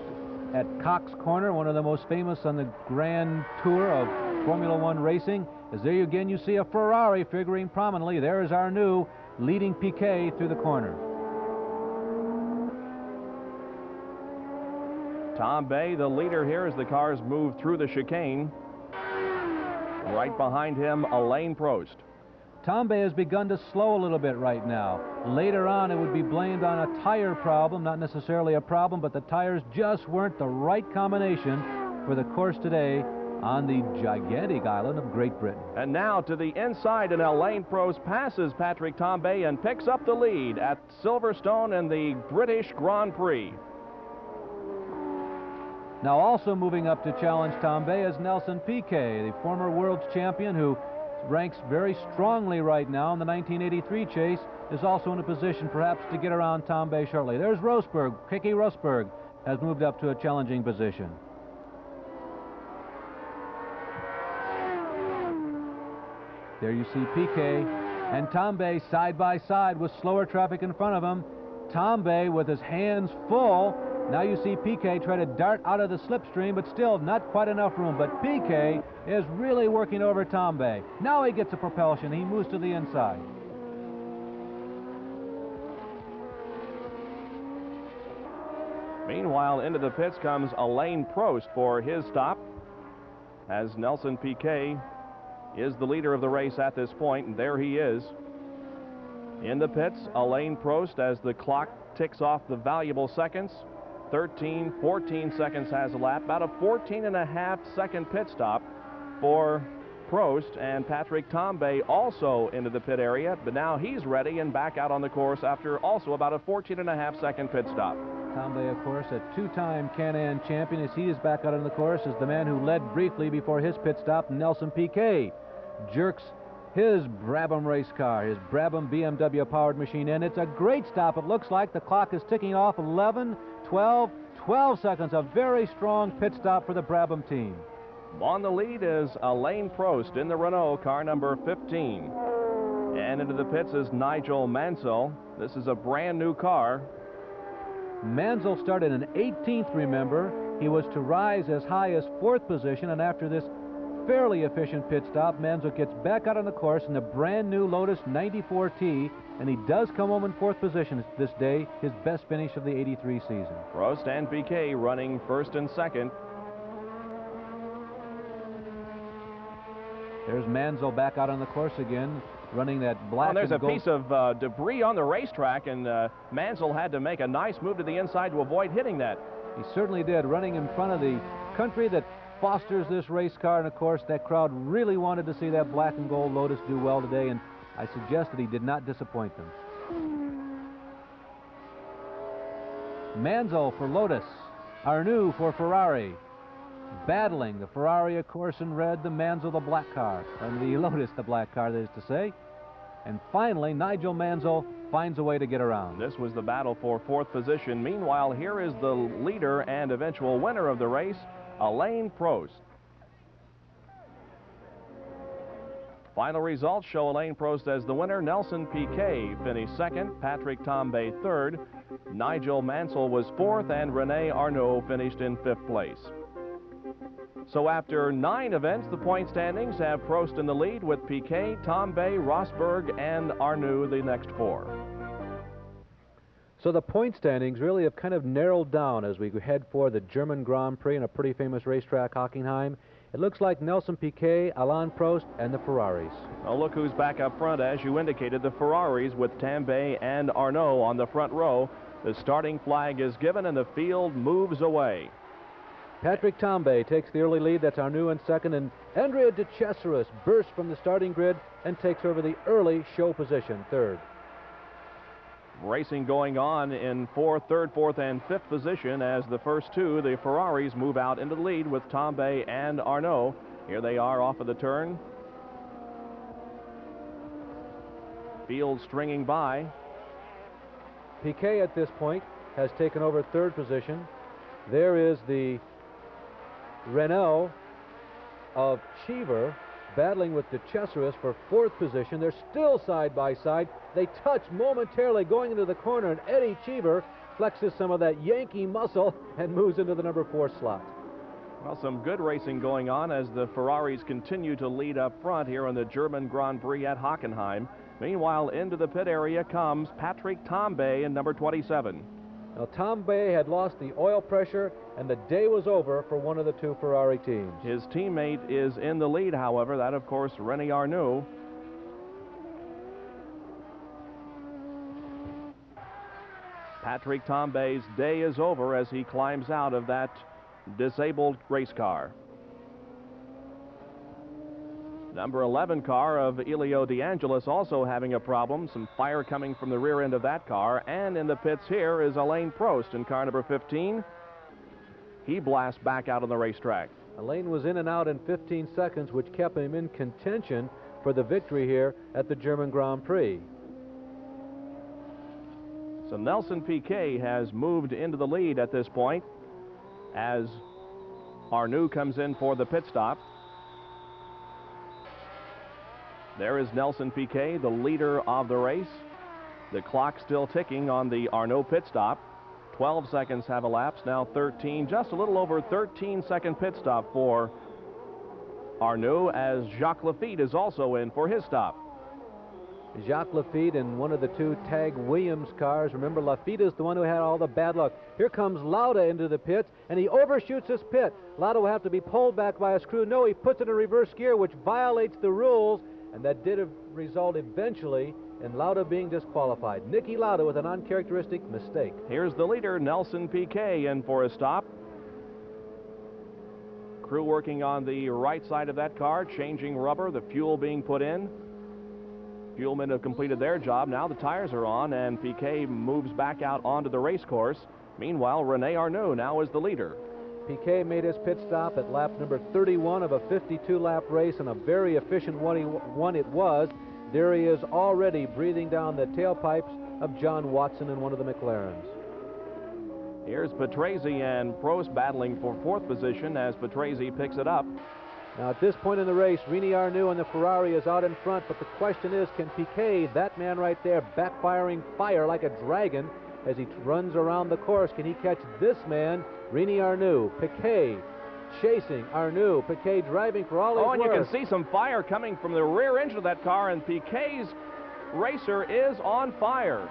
at Cox Corner, one of the most famous on the Grand Tour of Formula One racing. As there again you see a Ferrari figuring prominently. There is Arnault leading Piquet through the corner. Tambay, the leader here as the cars move through the chicane. Right behind him, Alain Prost. Tambay has begun to slow a little bit right now. Later on, it would be blamed on a tire problem, not necessarily a problem, but the tires just weren't the right combination for the course today on the gigantic island of Great Britain. And now to the inside, and Alain Prost passes Patrick Tambay and picks up the lead at Silverstone in the British Grand Prix. Now also moving up to challenge Tambay is Nelson Piquet, the former world champion who ranks very strongly right now in the 1983 chase, is also in a position perhaps to get around Tambay shortly. There's Rosberg. Keke Rosberg has moved up to a challenging position. There you see Piquet and Tambay side by side with slower traffic in front of him. Tambay with his hands full. Now you see Piquet try to dart out of the slipstream, but still not quite enough room. But Piquet is really working over Tambay. Now he gets a propulsion. He moves to the inside. Meanwhile, into the pits comes Alain Prost for his stop, as Nelson Piquet is the leader of the race at this point, and there he is. In the pits, Alain Prost, as the clock ticks off the valuable seconds. 13, 14 seconds has elapsed. About a 14.5-second pit stop for Prost, and Patrick Tambay also into the pit area, but now he's ready and back out on the course after also about a 14.5-second pit stop. Tambay, of course, a 2-time Can-Am champion, as he is back out on the course, is the man who led briefly before his pit stop. Nelson Piquet jerks his Brabham race car, his Brabham BMW powered machine, and it's a great stop. It looks like the clock is ticking off 11, 12 seconds. A very strong pit stop for the Brabham team. On the lead is Alain Prost in the Renault, car number 15. And into the pits is Nigel Mansell. This is a brand new car. Mansell started in 18th, remember. He was to rise as high as 4th position, and after this fairly efficient pit stop, Mansell gets back out on the course in the brand new Lotus 94T, and he does come home in 4th position this day, his best finish of the 83 season. Prost and Piquet running first and second. There's Mansell back out on the course again. running that black and there's a gold. piece of debris on the racetrack, and Mansell had to make a nice move to the inside to avoid hitting that. He certainly did, running in front of the country that fosters this race car, and of course that crowd really wanted to see that black and gold Lotus do well today, and I suggested he did not disappoint them. Mansell for Lotus, Arnoux for Ferrari. Battling, the Ferrari of course in red, the Mansell the black car, and the Lotus the black car, that is to say. And finally, Nigel Mansell finds a way to get around. This was the battle for fourth position. Meanwhile, here is the leader and eventual winner of the race, Alain Prost. Final results show Alain Prost as the winner. Nelson Piquet finished second, Patrick Tambay third, Nigel Mansell was fourth, and Rene Arnoux finished in fifth place. So after 9 events, the point standings have Prost in the lead with Piquet, Tambay, Rosberg, and Arnoux the next 4. So the point standings really have kind of narrowed down as we head for the German Grand Prix in a pretty famous racetrack, Hockenheim. It looks like Nelson Piquet, Alain Prost, and the Ferraris. Well, look who's back up front, as you indicated, the Ferraris with Tambay and Arnoux on the front row. The starting flag is given and the field moves away. Patrick Tambay takes the early lead. That's Arnoux in second, and Andrea de Cesaris bursts from the starting grid and takes over the early show position, third. Racing going on in third, fourth, and fifth position as the first two, the Ferraris, move out into the lead with Tambay and Arnoux. Here they are off of the turn. Field stringing by. Piquet at this point has taken over third position. There is the Renault of Cheever battling with de Cesaris for fourth position. They're still side by side. They touch momentarily going into the corner, and Eddie Cheever flexes some of that Yankee muscle and moves into the number 4 slot. Well, some good racing going on as the Ferraris continue to lead up front here in the German Grand Prix at Hockenheim. Meanwhile, into the pit area comes Patrick Tambay in number 27. Now, Tambay had lost the oil pressure, and the day was over for one of the two Ferrari teams. His teammate is in the lead, however. That, of course, Rene Arnoux. Patrick Tambay's day is over as he climbs out of that disabled race car. Number 11 car of Elio De Angelis also having a problem. Some fire coming from the rear end of that car. And in the pits here is Alain Prost in car number 15. He blasts back out on the racetrack. Alain was in and out in 15 seconds, which kept him in contention for the victory here at the German Grand Prix. So Nelson Piquet has moved into the lead at this point as Arnoux comes in for the pit stop. There is Nelson Piquet, the leader of the race. The clock still ticking on the Arnoux pit stop. 12 seconds have elapsed, now 13, just a little over 13-second pit stop for Arnoux as Jacques Lafitte is also in for his stop. Jacques Lafitte in one of the two Tag Williams cars. Remember, Lafitte is the one who had all the bad luck. Here comes Lauda into the pits, and he overshoots his pit. Lauda will have to be pulled back by his crew. No, he puts it in reverse gear, which violates the rules, and that did result eventually in Lauda being disqualified. Niki Lauda with an uncharacteristic mistake. Here's the leader, Nelson Piquet, in for a stop. Crew working on the right side of that car, changing rubber, the fuel being put in. Fuelmen have completed their job. Now the tires are on, and Piquet moves back out onto the race course. Meanwhile, Rene Arnoux now is the leader. Piquet made his pit stop at lap number 31 of a 52-lap race, and a very efficient one it was. There he is already breathing down the tailpipes of John Watson in one of the McLarens. Here's Patrese and Prost battling for fourth position as Patrese picks it up. Now at this point in the race, Rene Arnoux and the Ferrari is out in front, but the question is, can Piquet, that man right there, backfiring fire like a dragon as he runs around the course, can he catch this man, Rene Arnoux? Piquet chasing Arnoux, Piquet driving for all he's worth. And you can see some fire coming from the rear engine of that car, and Piquet's racer is on fire.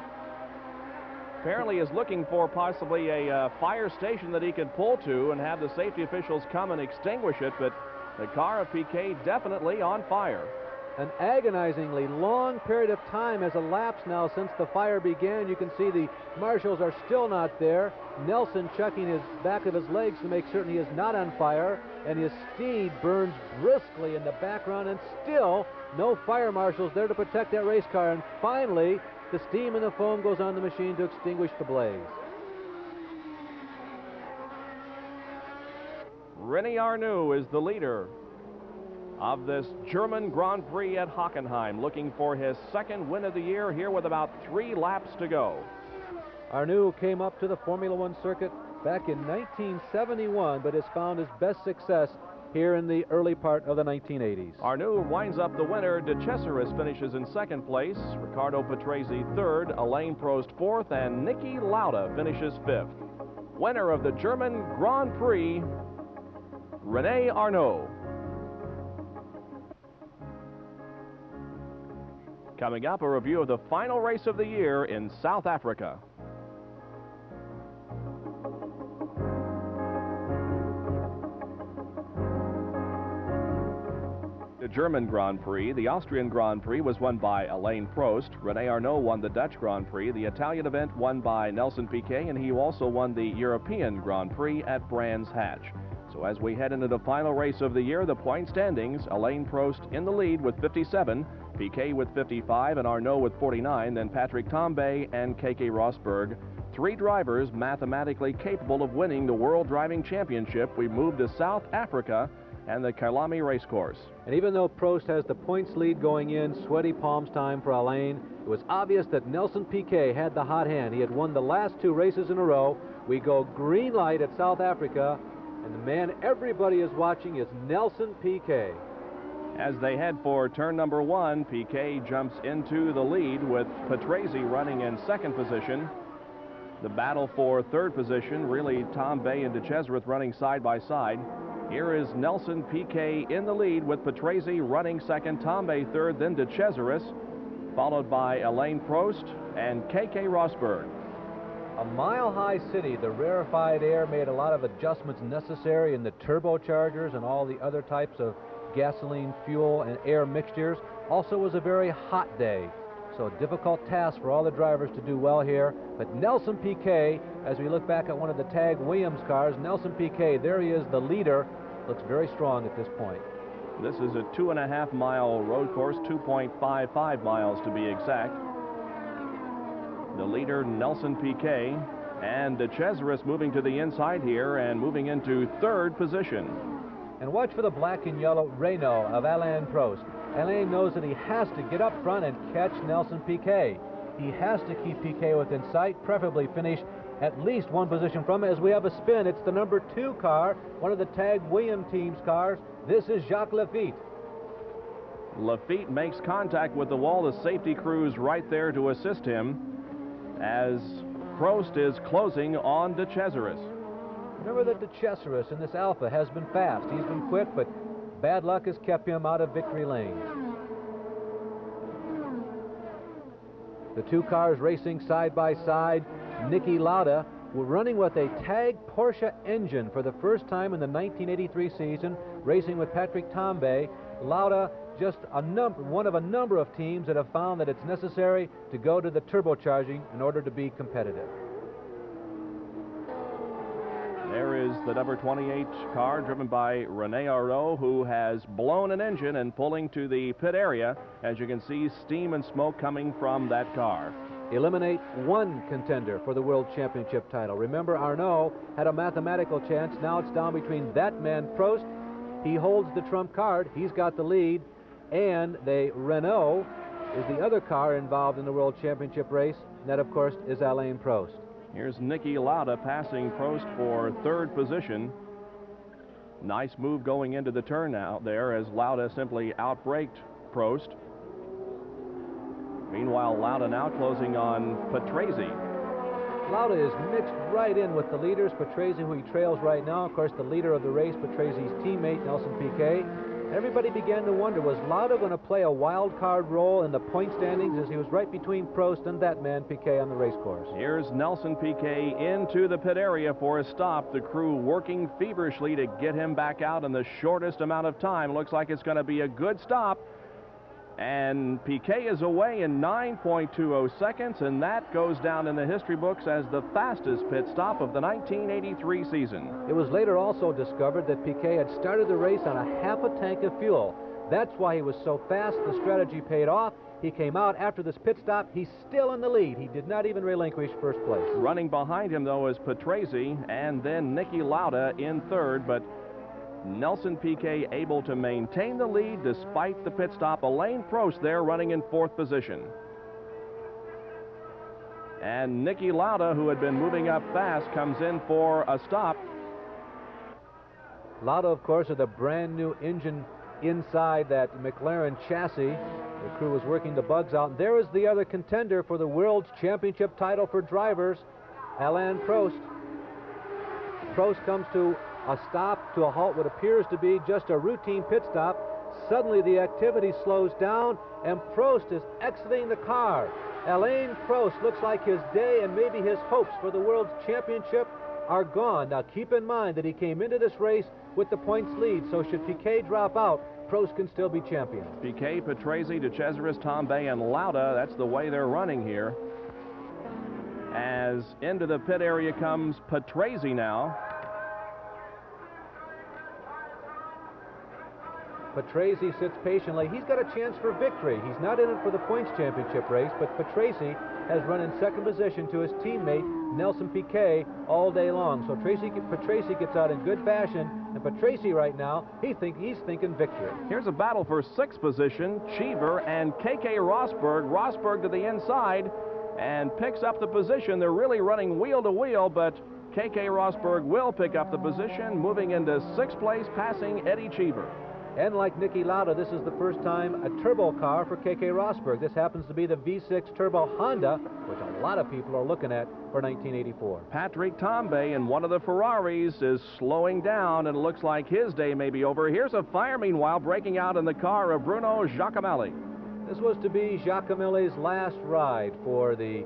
Apparently is looking for possibly a fire station that he can pull to and have the safety officials come and extinguish it, but the car of Piquet definitely on fire. an agonizingly long period of time has elapsed now since the fire began. You can see the marshals are still not there. Nelson checking his back of his legs to make certain he is not on fire, and his steed burns briskly in the background, and still no fire marshals there to protect that race car. And finally, the steam and the foam goes on the machine to extinguish the blaze. René Arnoux is the leader of this German Grand Prix at Hockenheim, looking for his second win of the year here with about 3 laps to go. Arnoux came up to the Formula One circuit back in 1971, but has found his best success here in the early part of the 1980s. Arnoux winds up the winner. De Cesaris finishes in second place. Ricardo Patrese third. Alain Prost fourth. And Niki Lauda finishes fifth. Winner of the German Grand Prix, René Arnoux. Coming up, a review of the final race of the year in South Africa. The German Grand Prix, the Austrian Grand Prix was won by Alain Prost. René Arnoux won the Dutch Grand Prix. The Italian event won by Nelson Piquet, and he also won the European Grand Prix at Brands Hatch. So as we head into the final race of the year, the point standings, Alain Prost in the lead with 57, Piquet with 55, and Arnoux with 49, then Patrick Tambay and Keke Rosberg. 3 drivers mathematically capable of winning the World Driving Championship. We move to South Africa and the Kyalami Racecourse. And even though Prost has the points lead going in, sweaty palms time for Alain, it was obvious that Nelson Piquet had the hot hand. He had won the last 2 races in a row. We go green light at South Africa, and the man everybody is watching is Nelson Piquet. As they head for turn number 1, Piquet jumps into the lead with Patrese running in second position. The battle for third position, really Tambay and De Cesaris running side by side. Here is Nelson Piquet in the lead with Patrese running second, Tambay third, then De Cesaris, followed by Alain Prost and Keke Rosberg. A mile-high city, the rarefied air made a lot of adjustments necessary in the turbochargers and all the other types of gasoline, fuel, and air mixtures. Also was a very hot day, so a difficult task for all the drivers to do well here. But Nelson Piquet, as we look back at one of the Tag Williams cars, Nelson Piquet, there he is, the leader, looks very strong at this point. This is a 2.5-mile road course, 2.55 miles to be exact. The leader, Nelson Piquet, and De Cesaris moving to the inside here and moving into third position. And watch for the black and yellow Renault of Alain Prost. Alain knows that he has to get up front and catch Nelson Piquet. He has to keep Piquet within sight, preferably finish at least 1 position from it. As we have a spin, it's the number 2 car, one of the Tag Williams team's cars. This is Jacques Lafitte. Lafitte makes contact with the wall. The safety crew's right there to assist him as Prost is closing on De Cesaris. Remember that De Cesaris in this Alpha has been fast. He's been quick, but bad luck has kept him out of victory lane. The 2 cars racing side by side. Niki Lauda running with a Tag Porsche engine for the first time in the 1983 season, racing with Patrick Tambay. Lauda just one of a number of teams that have found that it's necessary to go to the turbocharging in order to be competitive. There is the number 28 car driven by René Arnoux, who has blown an engine and pulling to the pit area. As you can see, steam and smoke coming from that car. Eliminate 1 contender for the World Championship title. Remember, Arnoux had a mathematical chance. Now it's down between that man, Prost. He holds the trump card. He's got the lead. And the Renault is the other car involved in the World Championship race. And that, of course, is Alain Prost. Here's Niki Lauda passing Prost for third position. Nice move going into the turn out there as Lauda simply outbraked Prost. Meanwhile, Lauda now closing on Patrese. Lauda is mixed right in with the leaders. Patrese, who he trails right now, of course, the leader of the race, Patrese's teammate, Nelson Piquet. Everybody began to wonder, was Lauda going to play a wild card role in the point standings, as he was right between Prost and that man, Piquet, on the race course. Here's Nelson Piquet into the pit area for a stop. The crew working feverishly to get him back out in the shortest amount of time. Looks like it's going to be a good stop. And Piquet is away in 9.20 seconds, and that goes down in the history books as the fastest pit stop of the 1983 season. It was later also discovered that Piquet had started the race on a half a tank of fuel. That's why he was so fast. The strategy paid off. He came out after this pit stop. He's still in the lead. He did not even relinquish first place. Running behind him, though, is Patrese and then Niki Lauda in third, but Nelson Piquet able to maintain the lead despite the pit stop. Alain Prost there running in fourth position. And Niki Lauda, who had been moving up fast, comes in for a stop. Lauda, of course, with a brand new engine inside that McLaren chassis. The crew was working the bugs out. And there is the other contender for the World Championship title for drivers, Alain Prost. Prost comes to a stop, to a halt, what appears to be just a routine pit stop. Suddenly the activity slows down and Prost is exiting the car. Alain Prost looks like his day and maybe his hopes for the World Championship are gone. Now keep in mind that he came into this race with the points lead, so should Piquet drop out, Prost can still be champion. Piquet, Patrese, De Cesaris, Tambay, and Lauda, that's the way they're running here. As into the pit area comes Patrese now. Patrese sits patiently. He's got a chance for victory. He's not in it for the points championship race, but Patrese has run in second position to his teammate Nelson Piquet all day long. So Patrese gets out in good fashion, and Patrese right now, he's thinking victory. Here's a battle for sixth position. Cheever and K.K. Rosberg. Rosberg to the inside and picks up the position. They're really running wheel to wheel, but K.K. Rosberg will pick up the position, moving into sixth place, passing Eddie Cheever. And like Niki Lauda, this is the first time a turbo car for K.K. Rosberg. This happens to be the V6 Turbo Honda, which a lot of people are looking at for 1984. Patrick Tambay in one of the Ferraris is slowing down, and it looks like his day may be over. Here's a fire, meanwhile, breaking out in the car of Bruno Giacomelli. This was to be Giacomelli's last ride for the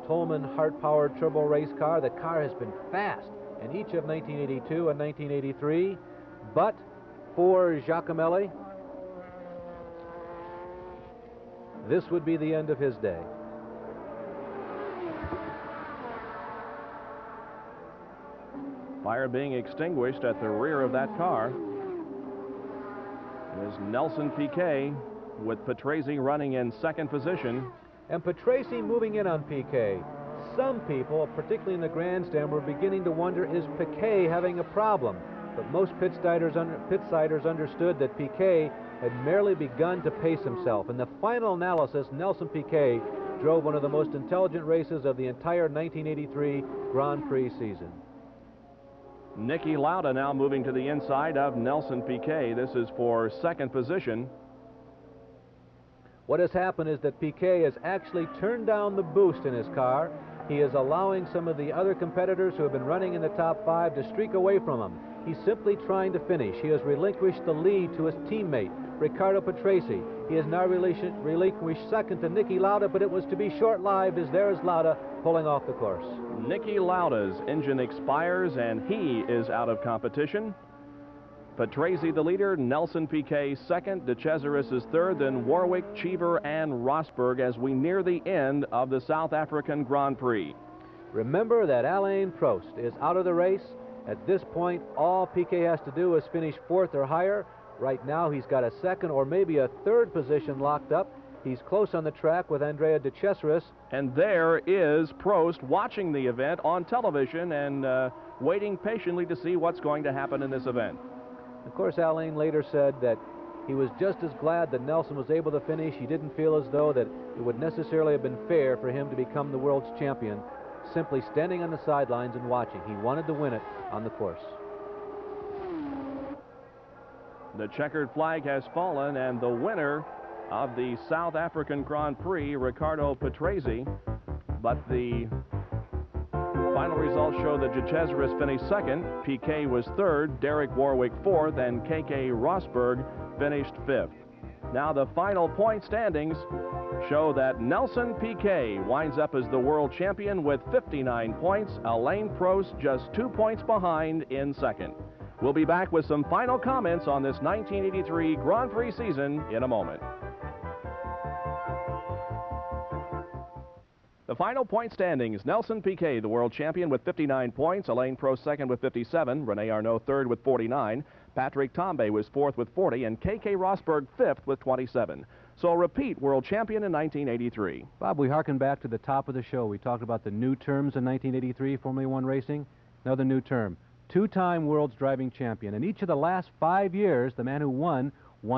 Tolman Hart-powered turbo race car. The car has been fast in each of 1982 and 1983, but for Giacomelli, this would be the end of his day. Fire being extinguished at the rear of that car is Nelson Piquet, with Patrese running in second position. And Patrese moving in on Piquet. Some people, particularly in the grandstand, were beginning to wonder, is Piquet having a problem? But most pitsiders understood that Piquet had merely begun to pace himself. In the final analysis, Nelson Piquet drove one of the most intelligent races of the entire 1983 Grand Prix season. Niki Lauda now moving to the inside of Nelson Piquet. This is for second position. What has happened is that Piquet has actually turned down the boost in his car. He is allowing some of the other competitors who have been running in the top five to streak away from him. He's simply trying to finish. He has relinquished the lead to his teammate, Riccardo Patrese. He has now relinquished second to Niki Lauda, but it was to be short-lived as there is Lauda pulling off the course. Niki Lauda's engine expires and he is out of competition. Patrese the leader, Nelson Piquet second, De Cesaris is third, then Warwick, Cheever, and Rosberg as we near the end of the South African Grand Prix. Remember that Alain Prost is out of the race. At this point, all Piquet has to do is finish fourth or higher. Right now, he's got a second or maybe a third position locked up. He's close on the track with Andrea De Cesaris. And there is Prost watching the event on television and waiting patiently to see what's going to happen in this event. Of course, Alain later said that he was just as glad that Nelson was able to finish. He didn't feel as though that it would necessarily have been fair for him to become the world's champion, simply standing on the sidelines and watching. He wanted to win it on the course. The checkered flag has fallen, and the winner of the South African Grand Prix, Riccardo Patrese, but the final results show that De Cesaris finished second, Piquet was third, Derek Warwick fourth, and K.K. Rosberg finished fifth. Now the final point standings show that Nelson Piquet winds up as the world champion with 59 points. Alain Prost just 2 points behind in second. We'll be back with some final comments on this 1983 Grand Prix season in a moment. final point standings: Nelson Piquet, the world champion, with 59 points. Alain Prost second with 57. Rene Arnoux third with 49. Patrick Tambay was fourth with 40. And K.K. Rosberg fifth with 27. So a repeat world champion in 1983. Bob, we harken back to the top of the show. We talked about the new terms in 1983 Formula One racing. Another new term: two-time world's driving champion. In each of the last 5 years, the man who won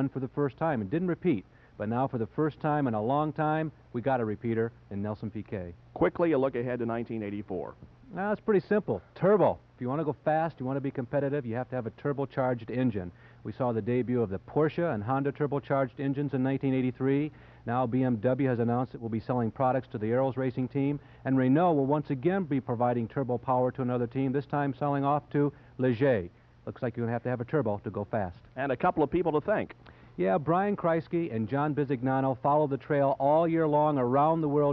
for the first time and didn't repeat. But now, for the first time in a long time, we got a repeater in Nelson Piquet. Quickly, a look ahead to 1984. Now, it's pretty simple. Turbo. If you want to go fast, you want to be competitive, you have to have a turbocharged engine. We saw the debut of the Porsche and Honda turbocharged engines in 1983. Now BMW has announced it will be selling products to the Arrows racing team, and Renault will once again be providing turbo power to another team, this time selling off to Ligier. Looks like you're going to have a turbo to go fast. And a couple of people to thank. Yeah, Brian Kreisky and John Bisignano followed the trail all year long around the world